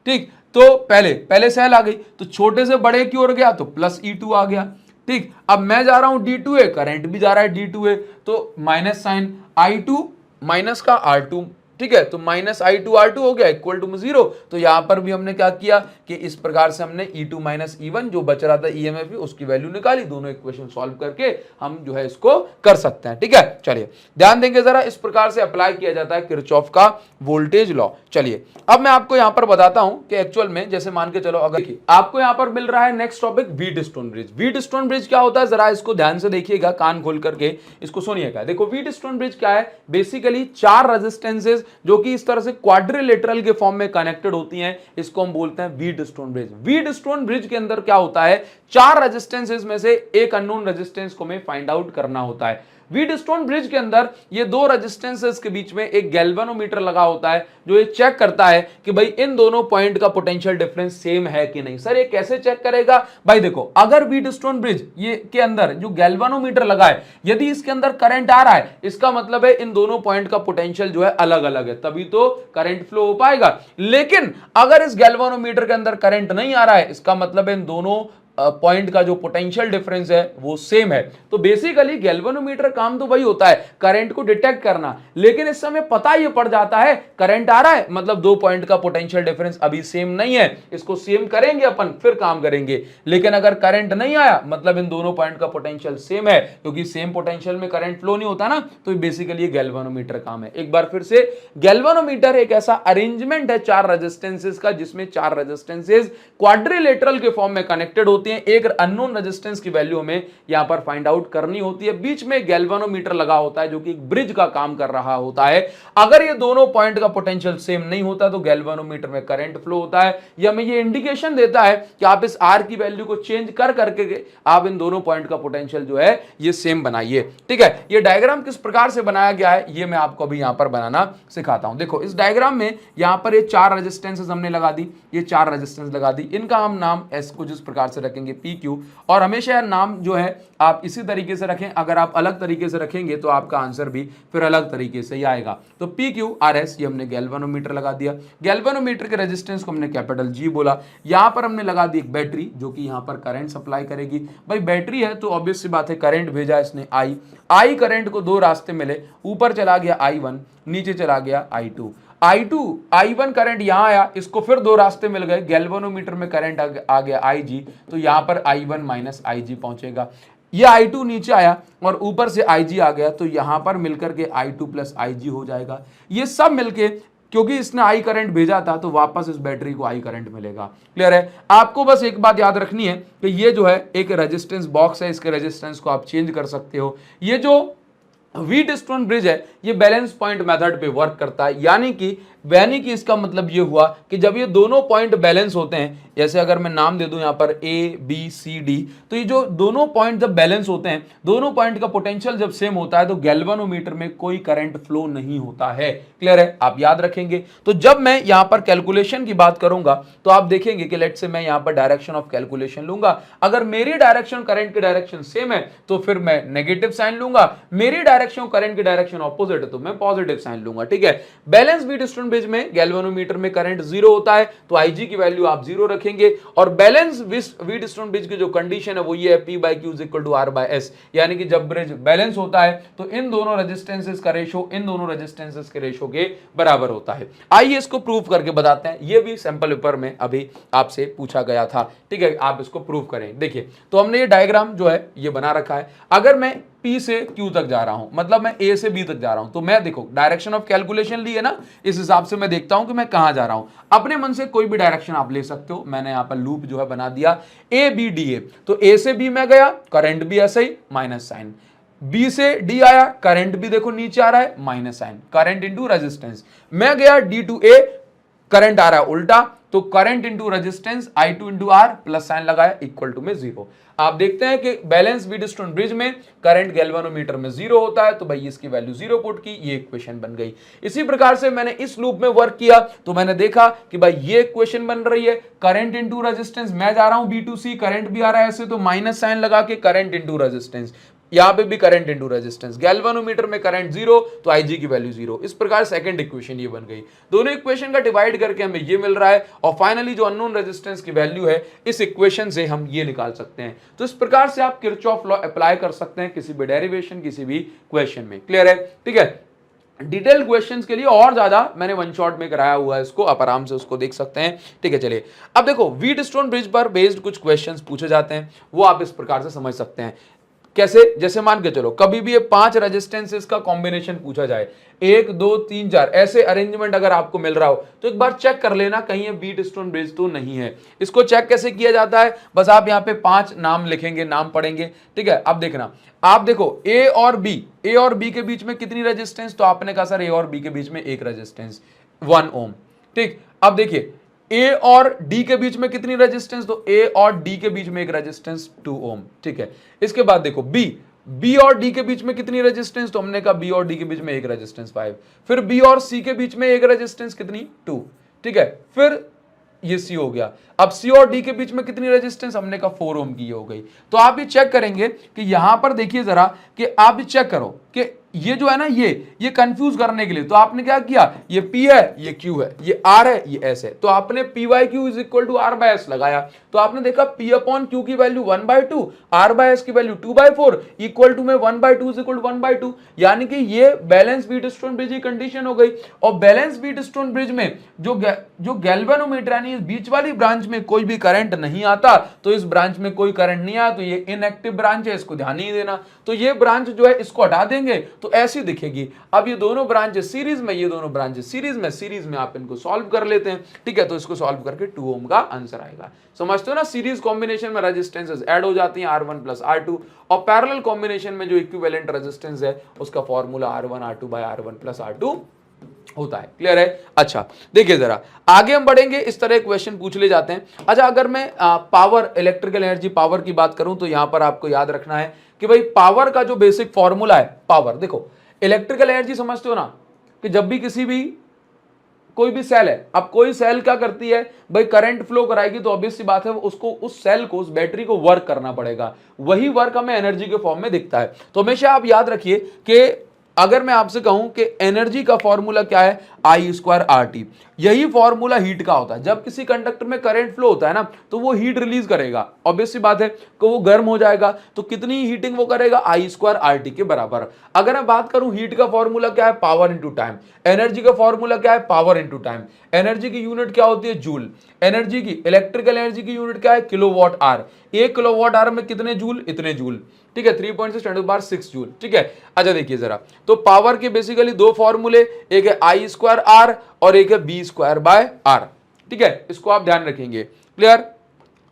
ठीक। तो पहले सेल आ गई, तो छोटे से बड़े की ओर गया तो प्लस E2 आ गया, ठीक। अब मैं जा रहा हूं D2A, करंट भी जा रहा है D2A, तो माइनस साइन I2 माइनस का R2, ठीक है। तो माइनस I2 R2 हो गया इक्वल टू 0। तो यहां पर भी हमने क्या किया कि इस प्रकार से हमने E2 माइनस E1 जो बच रहा था EMF उसकी वैल्यू निकाली, दोनों इक्वेशन सॉल्व करके हम जो है इसको कर सकते हैं, ठीक है। चलिए ध्यान देंगे जरा, इस प्रकार से अप्लाई किया जाता है किरचॉफ का वोल्टेज लॉ। चलिए अब मैं आपको यहां पर बताता हूं कि एक्चुअल में जैसे मान के चलो, अगर आपको यहां पर मिल रहा है next topic Wheatstone bridge. Wheatstone bridge क्या होता है, जरा इसको ध्यान से देखिएगा, कान खोल करके इसको सुनिएगा। देखो व्हीटस्टोन ब्रिज क्या है, बेसिकली 4 रेजिस्टेंसेस जो कि इस तरह से क्वाड्रिलेटरल के फॉर्म में कनेक्टेड होती हैं, इसको हम बोलते हैं व्हीटस्टोन ब्रिज। व्हीटस्टोन ब्रिज के अंदर क्या होता है, 4 रेजिस्टेंसेस में से एक अननोन रेजिस्टेंस को हमें फाइंड आउट करना होता है। व्हीटस्टोन ब्रिज के अंदर ये 2 रेजिस्टेंसेस के बीच में एक गैल्वेनोमीटर लगा होता है, जो ये चेक करता है कि भाई इन दोनों पॉइंट का पोटेंशियल डिफरेंस सेम है कि नहीं। सर ये कैसे चेक करेगा, भाई देखो, अगर व्हीटस्टोन ब्रिज ये के अंदर जो गैल्वेनोमीटर लगा है, यदि इसके अंदर करंट आ रहा है, इसका मतलब है इन दोनों पॉइंट का पोटेंशियल जो है अलग अलग है, तभी तो करंट फ्लो हो पाएगा। लेकिन अगर इस गैल्वेनोमीटर के अंदर करंट नहीं आ रहा है, इसका मतलब है इन दोनों पॉइंट का जो पोटेंशियल डिफरेंस है वो सेम है। तो बेसिकली गैल्वेनोमीटर काम तो वही होता है, करंट को डिटेक्ट करना, लेकिन इस समय पता ये पड़ जाता है करंट आ रहा है, मतलब 2 पॉइंट का पोटेंशियल डिफरेंस अभी सेम नहीं है, इसको सेम करेंगे अपन फिर काम करेंगे। लेकिन अगर करंट नहीं आया, मतलब इन दोनों पॉइंट का पोटेंशियल सेम है, क्योंकि सेम पोटेंशियल में करंट फ्लो नहीं होता ना, तो बेसिकली गैल्वेनोमीटर काम है। एक बार फिर से, गैल्वेनोमीटर एक ऐसा अरेंजमेंट है 4 रेजिस्टेंसेस का, जिसमें 4 रेजिस्टेंसेस क्वाड्रिलेटरल के फॉर्म में कनेक्टेड होती हैं। एक अननोन रेजिस्टेंस की वैल्यू हमें यहां पर फाइंड आउट करनी होती है। बीच में गैल्वेनोमीटर लगा होता है जो कि एक ब्रिज का काम कर रहा होता है। अगर ये दोनों पॉइंट का पोटेंशियल सेम नहीं होता तो गैल्वेनोमीटर में करंट फ्लो होता है। यह हमें ये इंडिकेशन देता है कि आप इस आर की वैल्यू को चेंज कर करके आप इन दोनों पॉइंट का पोटेंशियल जो है ये सेम बनाइए, ठीक है। ये डायग्राम किस प्रकार से बनाया गया है ये मैं आपको अभी यहां पर बनाना सिखाता हूं। देखो इस डायग्राम में यहां पर ये 4 रेजिस्टेंसेस हमने लगा दी, ये 4 रेजिस्टेंस लगा दी, इनका हम नाम एस कुछ इस प्रकार से रखेंगे PQ, और हमेशा नाम जो है आप इसी तरीके से रखें। अगर आप अलग तरीके से रखेंगे तो आपका आंसर भी फिर अलग तरीके से ही आएगा। तो PQRS ये हमने गैल्वेनोमीटर लगा दिया। गैल्वेनोमीटर के रेजिस्टेंस को हमने कैपिटल G बोला। यहां पर हमने लगा दी एक बैटरी जो कि यहां पर करंट सप्लाई करेगी। भाई बैटरी है तो ऑब्वियस सी बात है, करंट भेजा इसने I करंट को 2 रास्ते मिले, ऊपर चला गया I1, नीचे चला गया I2। I1 करंट यहां आया, इसको फिर 2 रास्ते मिल गए, गैल्वेनोमीटर में करंट आ गया IG, तो यहां पर I1 माइनस IG पहुंचेगा। ये I2 नीचे आया और ऊपर से IG आ गया, तो यहां पर मिलकर के I2 प्लस IG हो जाएगा। ये सब मिलके, क्योंकि इसने I करंट भेजा था तो वापस इस बैटरी को I करंट मिलेगा। क्लियर है? आपको बस एक बात याद रखनी है कि ये जो है एक रेजिस्टेंस बॉक्स है, इसके रेजिस्टेंस को आप चेंज कर सकते हो। ये जो व्हीटस्टोन ब्रिज है ये बैलेंस पॉइंट मेथड पे वर्क करता है, यानी कि इसका मतलब ये हुआ कि जब ये दोनों पॉइंट बैलेंस होते हैं, जैसे अगर मैं नाम दे दूं यहां पर ABCD, तो ये जो दोनों पॉइंट जब बैलेंस होते हैं, दोनों पॉइंट का पोटेंशियल जब सेम होता है तो गैल्वेनोमीटर में कोई करंट फ्लो नहीं होता है। क्लियर है? आप याद रखेंगे। तो जब मैं यहां पर कैलकुलेशन की बात करूंगा तो आप देखेंगे कि लेट से मैं यहां पर डायरेक्शन ऑफ कैलकुलेशन लूंगा। अगर मेरी डायरेक्शन करंट की डायरेक्शन सेम है तो फिर मैं नेगेटिव साइन लूंगा, मेरी डायरेक्शन करंट की डायरेक्शन ऑपोजिट है तो मैं पॉजिटिव साइन लूंगा। ठीक है? बैलेंस व्हीटस्टोन ब्रिज में गैल्वेनोमीटर में करंट 0 होता है तो IG की वैल्यू आप 0 रखें। रखेंगे और बैलेंस व्हीटस्टोन ब्रिज की जो कंडीशन है वो ये है, P by Q is equal to R by S, यानी कि जब ब्रिज बैलेंस होता है तो इन दोनों रेजिस्टेंसेस का रेशो इन दोनों रेजिस्टेंसेस के रेशो के बराबर होता है। आइए इसको प्रूव करके बताते हैं, ये भी सैंपल पेपर में अभी आपसे पूछा गया था, ठीक है, आप इसको प्रूव करें। देखिए तो हमने ये डायग्राम जो है ये बना रखा है, अगर मैं P से Q तक जा रहा हूं, मतलब मैं A से B तक जा रहा हूं, तो मैं देखो डायरेक्शन ऑफ कैलकुलेशन ली है ना, इस हिसाब से मैं देखता हूं कि मैं कहां जा रहा हूं। अपने मन से कोई भी डायरेक्शन आप ले सकते हो, मैंने यहां पर लूप जो है बना दिया ABDA, तो A से B में गया, करंट भी ऐसा ही माइनस साइन, B से D आया, करंट भी देखो नीचे आ रहा है minus sign, current into resistance. मैं गया D टू A, करंट आ रहा है उल्टा, तो current into resistance I2 into R, plus sign लगाया, इक्वल टू में 0। आप देखते हैं कि बैलेंस व्हीटस्टोन ब्रिज में करंट गैल्वेनोमीटर में 0 होता है, तो भाई इसकी वैल्यू 0 पुट की, ये इक्वेशन बन गई। इसी प्रकार से मैंने इस लूप में वर्क किया तो मैंने देखा कि भाई ये इक्वेशन बन रही है, करंट इंटू रेजिस्टेंस, मैं जा रहा हूं B टू C, करंट भी आ रहा है ऐसे, तो माइनस साइन लगा के करंट इंटू रेजिस्टेंस, यहां पे भी करंट इंटू रेजिस्टेंस, गैल्वेनोमीटर में करंट 0 तो Ig की वैल्यू 0। इस प्रकार सेकंड इक्वेशन ये बन गई। दोनों इक्वेशन का डिवाइड करके हमें ये मिल रहा है और फाइनली जो अननोन रेजिस्टेंस की वैल्यू है इस इक्वेशन से हम ये निकाल सकते हैं। तो इस प्रकार से आप किरचॉफ लॉ अप्लाई कर सकते हैं किसी भी डेरिवेशन, किसी भी क्वेश्चन में। क्लियर है? ठीक है। डिटेल क्वेश्चंस के लिए और ज्यादा मैंने वन शॉट में कराया हुआ है इसको, आप आराम से उसको देख सकते हैं। ठीक है, चलिए अब देखो व्हीटस्टोन ब्रिज पर बेस्ड कुछ क्वेश्चंस पूछे जाते हैं, वो आप इस प्रकार से समझ सकते हैं। कैसे? जैसे मान के चलो कभी भी ये 5 रेजिस्टेंसेस का कॉम्बिनेशन पूछा जाए, 1 2 3 4 ऐसे अरेंजमेंट अगर आपको मिल रहा हो तो एक बार चेक कर लेना कहीं ये व्हीटस्टोन ब्रिज तो नहीं है। इसको चेक कैसे किया जाता है? बस आप यहाँ पे 5 नाम लिखेंगे, नाम पढ़ेंगे। ठीक है, अब देखना, आप देखो ए और बी के बीच में कितनी रेजिस्टेंस, तो आपने कहा सर ए और बी के बीच में एक रेजिस्टेंस 1 ओम। ठीक, अब देखिए ए और डी के बीच में कितनी रेजिस्टेंस, तो ए और डी के बीच में एक रेजिस्टेंस 2 ओम। ठीक है, इसके बाद देखो बी और डी के बीच में कितनी रेजिस्टेंस, तो हमने कहा बी और डी के बीच में एक रेजिस्टेंस 5। फिर बी और सी के बीच में एक रेजिस्टेंस कितनी, 2। ठीक है, फिर ये सी हो गया। अब सी और डी के बीच में कितनी रेजिस्टेंस, हमने कहा 4 ओम की हो गई। तो आप ये चेक करेंगे कि यहां पर देखिए जरा कि आप ये चेक करो कि ये जो है ना ये कंफ्यूज करने के लिए तो आपने क्या किया, ये P है, ये Q है, ये R है, ये S है, तो आपने P by Q is equal to R by S लगाया। तो आपने देखा P अपॉन Q की वैल्यू 1/2, R बाय S की वैल्यू 2/4, इक्वल टू में 1/2 इज इक्वल टू 1/2, यानी कि ये बैलेंस व्हीटस्टोन ब्रिज की कंडीशन हो गई। और बैलेंस व्हीटस्टोन ब्रिज में जो गैल्वेनोमीटर यानी बीच वाली ब्रांच में कोई भी करंट नहीं आता, तो इस ब्रांच में कोई करंट नहीं आया तो ये इनएक्टिव ब्रांच है, इसको ध्यान नहीं देना। तो ये ब्रांच जो है इसको हटा देंगे तो ऐसी दिखेगी। अब ये दोनों ब्रांचेस सीरीज में, ये दोनों ब्रांचेस सीरीज में आप इनको सॉल्व कर लेते हैं। ठीक है, तो इसको सॉल्व करके 2 ओम का आंसर आएगा। समझते हो ना, सीरीज कॉम्बिनेशन में रेजिस्टेंसेस ऐड हो जाती हैं R1 प्लस R2, और पैरेलल कॉम्बिनेशन में जो इक्विवेलेंट रेजिस्टेंस है उसका formula R1 R2 bye R1 plus R2 होता है। क्लियर है? अच्छा देखिए जरा आगे हम बढ़ेंगे, इस तरह क्वेश्चन पूछ ले जाते हैं। अच्छा, अगर मैं पावर, इलेक्ट्रिकल एनर्जी पावर की बात करूं तो यहां पर आपको याद रखना है कि भाई पावर का जो बेसिक फॉर्मूला है, पावर देखो इलेक्ट्रिकल एनर्जी समझते हो ना, कि जब भी कोई भी सेल है, अब कोई सेल क्या करती है भाई, करंट फ्लो कराएगी तो ऑब्वियस सी बात है उसको, उस सेल को, उस बैटरी को वर्क करना पड़ेगा। वही वर्क हमें एनर्जी के फॉर्म में दिखता है। तो हमेशा आप याद रखिए कि अगर मैं आपसे कहूं कि एनर्जी का फॉर्मूला क्या है, I² RT, यही फॉर्मूला हीट का होता है। जब किसी कंडक्टर में करंट फ्लो होता है ना तो वो हीट रिलीज करेगा, ऑब्वियस सी बात है कि वो गर्म हो जाएगा, तो कितनी हीटिंग वो करेगा, I² RT के बराबर। अगर मैं बात करूं हीट का फॉर्मूला क्या है, पावर इंटू टाइम। एनर्जी का फॉर्मूला क्या है, पावर इंटू टाइम। एनर्जी की यूनिट क्या होती है, जूल। एनर्जी की, इलेक्ट्रिकल एनर्जी की यूनिट क्या है, किलोवाट आवर। 1 किलोवाट आवर में कितने जूल, इतने जूल। ठीक है, 3.6 × 10⁻⁶ जूल। ठीक है, अच्छा देखिए जरा, तो पावर के बेसिकली 2 फॉर्मूले, एक है I² R और एक है B² बाय R। ठीक है, इसको आप ध्यान रखेंगे। क्लियर?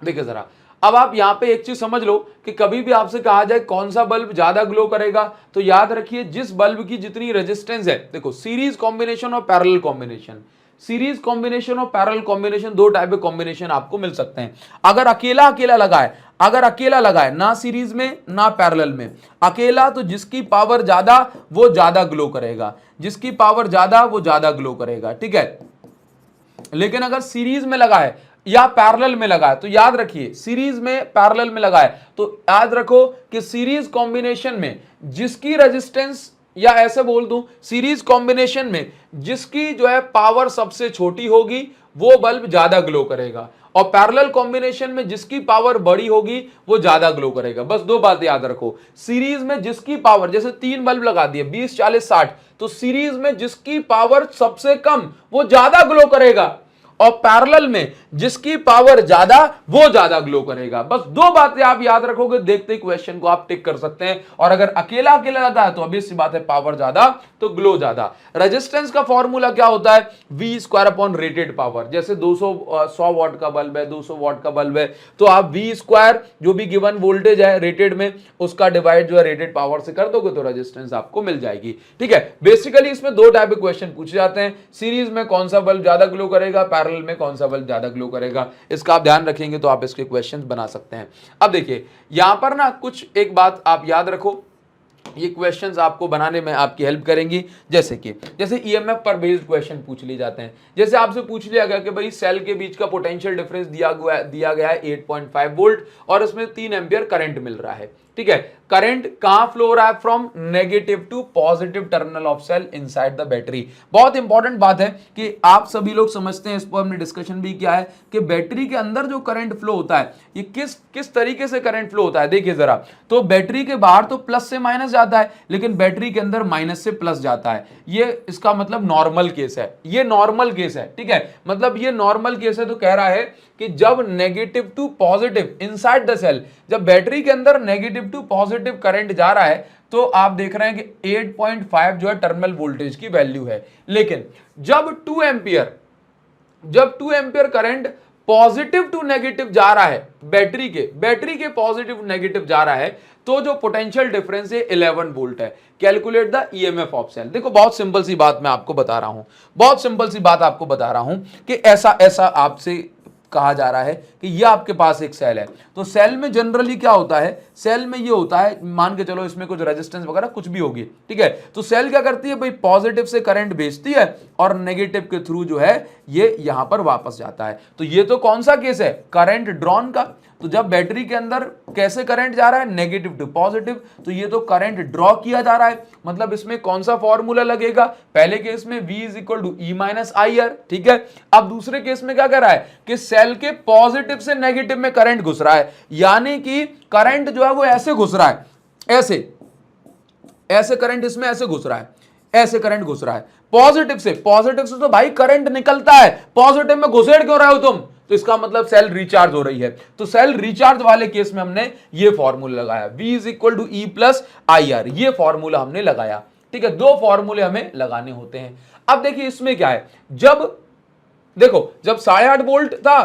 देखिए जरा, अब आप यहां पे एक चीज समझ लो कि कभी भी आपसे कहा जाए कौन सा बल्ब ज्यादा ग्लो करेगा, तो याद रखिए जिस बल्ब की जितनी रेजिस्टेंस है। देखो सीरीज कॉम्बिनेशन और पैरेलल कॉम्बिनेशन, सीरीज कॉम्बिनेशन और पैरेलल कॉम्बिनेशन, 2 टाइप के कॉम्बिनेशन आपको मिल सकते हैं। अगर अकेला लगाए ना सीरीज में ना पैरेलल में, अकेला, तो जिसकी पावर ज्यादा वो ज्यादा ग्लो करेगा, जिसकी पावर ज्यादा वो ज्यादा ग्लो करेगा। ठीक है, लेकिन अगर सीरीज में लगाए या पैरेलल में लगाए, तो याद रखिए सीरीज में पैरेलल में लगाए तो याद रखो कि सीरीज कॉम्बिनेशन में जिसकी रेजिस्टेंस या ऐसे बोल दूं, सीरीज कॉम्बिनेशन में जिसकी जो है पावर सबसे छोटी होगी वो बल्ब ज्यादा ग्लो करेगा, और पैरेलल कॉम्बिनेशन में जिसकी पावर बड़ी होगी वो ज्यादा ग्लो करेगा। बस दो बात याद रखो, सीरीज में जिसकी पावर, जैसे 3 बल्ब लगा दिए 20 40 60, तो सीरीज में जिसकी पावर सबसे कम वो ज्यादा ग्लो करेगा, और पैरेलल में जिसकी पावर ज्यादा वो ज्यादा ग्लो करेगा। बस दो बातें आप याद रखोगे, देखते ही क्वेश्चन को आप टिक कर सकते हैं। और अगर अकेला अकेला लगा है तो ऑब्वियस सी बात है, पावर ज्यादा तो ग्लो ज्यादा। रेजिस्टेंस का फॉर्मूला क्या होता है, V square upon rated power. जैसे 100 वॉट का बल्ब है, 200 वॉट का बल्ब है, तो आप V स्क्वायर जो भी गिवन वोल्टेज है रेटेड में उसका डिवाइड जो है रेटेड पावर से कर दोगे तो रेजिस्टेंस आपको मिल जाएगी। ठीक है, बेसिकली इसमें दो टाइप के क्वेश्चन पूछे जाते हैं, सीरीज में कौन सा बल्ब ज्यादा ग्लो करेगा, पैरेलल में कौन सा बल्ब ज्यादा ग्लो करेगा। इसका आप ध्यान रखेंगे तो आप इसके क्वेश्चंस बना सकते हैं। अब देखिए यहां पर ना कुछ एक बात आप याद रखो, ये क्वेश्चंस आपको बनाने में आपकी हेल्प करेंगी। जैसे ईएमएफ पर बेस्ड क्वेश्चन पूछ लिए जाते हैं। जैसे आपसे पूछ लिया गया कि भाई सेल के बीच का पोटेंशियल डिफरेंस दिया गया है 8.5 वोल्ट और इसमें 3 एम्पियर करंट मिल रहा है। ठीक है, करंट कहां फ्लो हो रहा है, from negative to positive terminal of cell inside the battery. बहुत इंपॉर्टेंट बात है कि आप सभी लोग समझते हैं, इसको हमने डिस्कशन भी किया है कि बैटरी के अंदर जो करंट फ्लो होता है ये किस तरीके से करंट फ्लो होता है। देखिए जरा, तो बैटरी के बाहर तो प्लस से माइनस जाता है, लेकिन बैटरी के अंदर माइनस से प्लस जाता है। ये इसका मतलब नॉर्मल केस है, ये नॉर्मल केस है। ठीक है, मतलब ये नॉर्मल केस है, तो कह रहा है कि जब negative to positive inside the cell, जब बैटरी के अंदर नेगेटिव टू पॉजिटिव करंट जा रहा है तो आप देख रहे हैं कि 8.5 जो है टर्मिनल वोल्टेज की वैल्यू है। लेकिन जब 2 ampere current positive to negative जा रहा है, बैटरी के पॉजिटिव नेगेटिव जा रहा है, तो जो पोटेंशियल डिफरेंस है 11 वोल्ट है। Calculate the EMF of cell. देखो बहुत सिंपल सी बात मैं आपको बता रहा हूं, कि ऐसा आपसे कहा जा रहा है कि ये आपके पास एक सेल है, तो सेल में जनरली क्या होता है, सेल में ये होता है, मान के चलो इसमें कुछ रेजिस्टेंस वगैरह कुछ भी होगी। ठीक है, तो सेल क्या करती है भाई, पॉजिटिव से करंट भेजती है और नेगेटिव के थ्रू जो है ये यहां पर वापस जाता है। तो ये तो कौन सा केस है, करंट ड्रॉन का। तो जब बैटरी के अंदर कैसे करंट जा रहा है, नेगेटिव टू पॉजिटिव, तो ये तो करंट ड्रॉ किया जा रहा है। मतलब इसमें कौन सा फॉर्मूला लगेगा, पहले केस में V is equal to E minus IR। ठीक है, अब दूसरे केस में क्या कर रहा है कि सेल के पॉजिटिव से नेगेटिव में करंट घुस रहा है, यानी कि करंट जो है वो ऐसे घुस रहा है, ऐसे करंट इसमें ऐसे घुस रहा है, ऐसे करंट घुस रहा है पॉजिटिव से तो भाई करंट निकलता है, पॉजिटिव में घुसेड़ क्यों रहे हो तुम, तो इसका मतलब सेल रिचार्ज हो रही है। तो सेल रिचार्ज वाले केस में हमने ये फॉर्मूला लगाया, V is equal to E plus IR, ये फॉर्मूला हमने लगाया। ठीक है, दो फॉर्मूले हमें लगाने होते हैं। अब देखिए इसमें क्या है, जब 8.5 वोल्ट था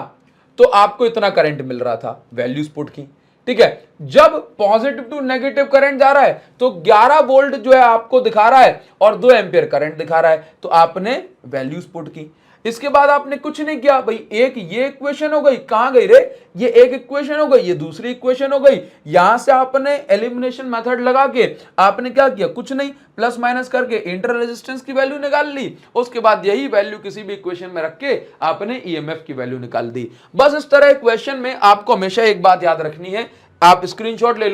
तो आपको इतना करंट मिल रहा था, वैल्यूज पुट की। ठीक है, जब पॉजिटिव टू नेगेटिव करंट जा रहा है तो 11 वोल्ट जो है आपको दिखा रहा है और 2 एम्पियर करंट दिखा रहा है, तो आपने वैल्यूज पुट की। इसके बाद आपने कुछ नहीं किया भाई, एक ये इक्वेशन हो गई, कहां गई रे, ये एक इक्वेशन हो गई, ये दूसरी इक्वेशन हो गई। यहां से आपने एलिमिनेशन मेथड लगा के आपने क्या किया, कुछ नहीं, प्लस माइनस करके इंटर रेजिस्टेंस की वैल्यू निकाल ली। उसके बाद यही वैल्यू किसी भी इक्वेशन में रख के आपने ईएमएफ की वैल्यू निकाल दी। बस इस तरह क्वेश्चन में आपको हमेशा एक बात याद रखनी है, आप स्क्रीनशॉट ले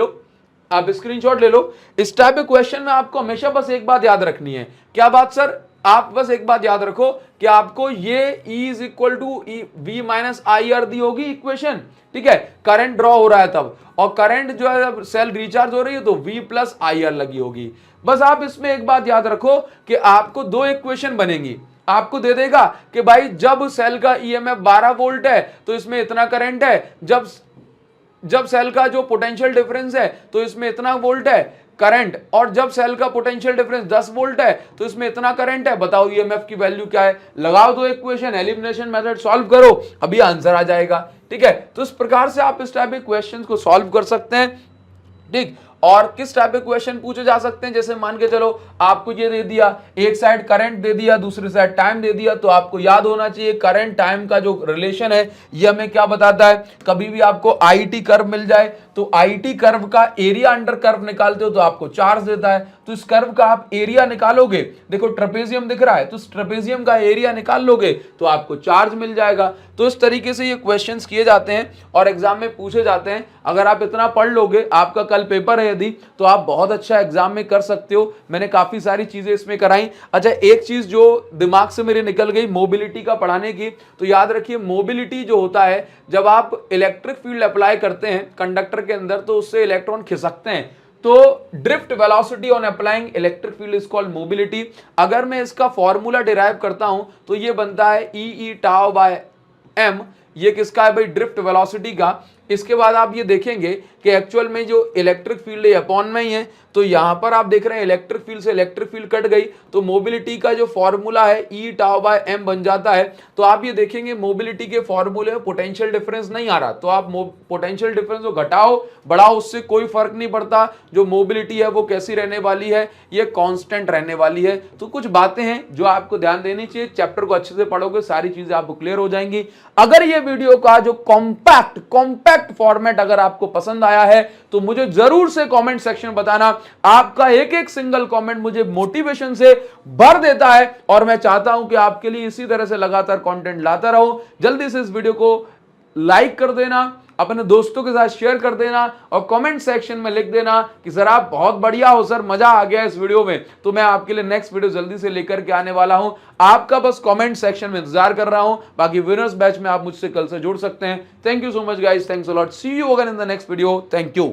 लो, इस टाइप के क्वेश्चन में आपको हमेशा बस एक बात याद रखनी है। क्या बात सर, आप बस एक बात याद रखो कि आपको ये E is equal to V minus IR दी होगी इक्वेशन। ठीक है, करंट ड्रॉ हो रहा है तब, और करंट जो है सेल रिचार्ज हो रही है तो V प्लस IR लगी होगी। बस आप इसमें एक बात याद रखो कि आपको दो इक्वेशन बनेंगी, आपको दे देगा कि भाई जब सेल का EMF 12 वोल्ट है तो इसमें इतना करंट है, जब सेल का जो पोटेंशियल डिफरेंस है तो इसमें इतना वोल्ट है करंट, और जब सेल का पोटेंशियल डिफरेंस 10 वोल्ट है तो इसमें इतना करंट है। बताओ ईएमएफ की वैल्यू क्या है, लगाओ दो इक्वेशन, एलिमिनेशन मेथड सॉल्व करो, अभी आंसर आ जाएगा। ठीक है, तो इस प्रकार से आप इस टाइप के क्वेश्चंस को सॉल्व कर सकते हैं। ठीक, और किस टाइप के क्वेश्चन पूछे जा सकते हैं, जैसे मान के चलो आपको ये दे दिया, एक साइड करंट दे दिया, दूसरी साइड टाइम दे दिया, तो आपको याद होना चाहिए करंट टाइम का जो रिलेशन है ये हमें क्या बताता है। कभी भी आपको आईटी कर्व मिल जाए तो आईटी कर्व का एरिया अंडर कर्व निकालते हो तो आपको चार्ज देता है, तो इस कर्व का आप एरिया निकालोगे, देखो ट्रेपेजियम दिख रहा है तो इस ट्रेपेजियम का एरिया निकाल लोगे तो आपको चार्ज मिल जाएगा। तो इस तरीके से ये क्वेश्चंस किए जाते हैं और एग्जाम में पूछे जाते हैं। अगर आप इतना पढ़ लोगे, आपका कल पेपर है यदि, तो आप बहुत अच्छा एग्जाम में कर सकते हो। मैंने काफी काफी सारी चीजें इसमें कराई। अच्छा, एक चीज जो दिमाग से मेरे निकल गई मोबिलिटी का पढ़ाने की, तो याद रखिए मोबिलिटी जो होता है, जब आप इलेक्ट्रिक फील्ड अप्लाई करते हैं कंडक्टर के अंदर तो उससे इलेक्ट्रॉन खिसकते हैं, तो drift velocity on applying electric field is called mobility. अगर मैं इसका फॉर्मूला डिराइव करता हूं तो ये बनता है ई टाउ बाय एम। ये किसका है भाई? ड्रिफ्ट वेलोसिटी का। इसके बाद आप ये देखेंगे कि एक्चुअल में जो इलेक्ट्रिक फील्ड है अपॉन में ही है, तो यहां पर आप देख रहे हैं इलेक्ट्रिक फील्ड से इलेक्ट्रिक फील्ड कट गई, तो मोबिलिटी का जो फॉर्मूला है ई टाउ बाय एम बन जाता है। तो आप ये देखेंगे मोबिलिटी के फॉर्मूले में पोटेंशियल डिफरेंस नहीं आ रहा, तो आप पोटेंशियल डिफरेंस को घटाओ बढ़ाओ उससे कोई फर्क नहीं पड़ता, जो मोबिलिटी है वो कैसी रहने वाली है, ये कांस्टेंट रहने वाली है। तो कुछ बातें हैं जो आपको ध्यान देनी चाहिए, चैप्टर को अच्छे से पढ़ोगे सारी चीजें आपको क्लियर हो जाएंगी। अगर ये वीडियो का जो कॉम्पैक्ट फॉर्मेट अगर आपको पसंद आया है तो मुझे जरूर से कमेंट सेक्शन में बताना। आपका एक एक सिंगल कमेंट मुझे मोटिवेशन से भर देता है और मैं चाहता हूं कि आपके लिए इसी तरह से लगातार कंटेंट लाता रहूं। जल्दी से इस वीडियो को लाइक कर देना, अपने दोस्तों के साथ शेयर कर देना और कमेंट सेक्शन में लिख देना कि सर आप बहुत बढ़िया हो, सर मजा आ गया इस वीडियो में। तो मैं आपके लिए नेक्स्ट वीडियो जल्दी से लेकर के आने वाला हूं, आपका बस कमेंट सेक्शन में इंतजार कर रहा हूं। बाकी विनर्स बैच में आप मुझसे कल से जुड़ सकते हैं। Thank you so much guys, thanks a lot, see you again in the next video, thank you.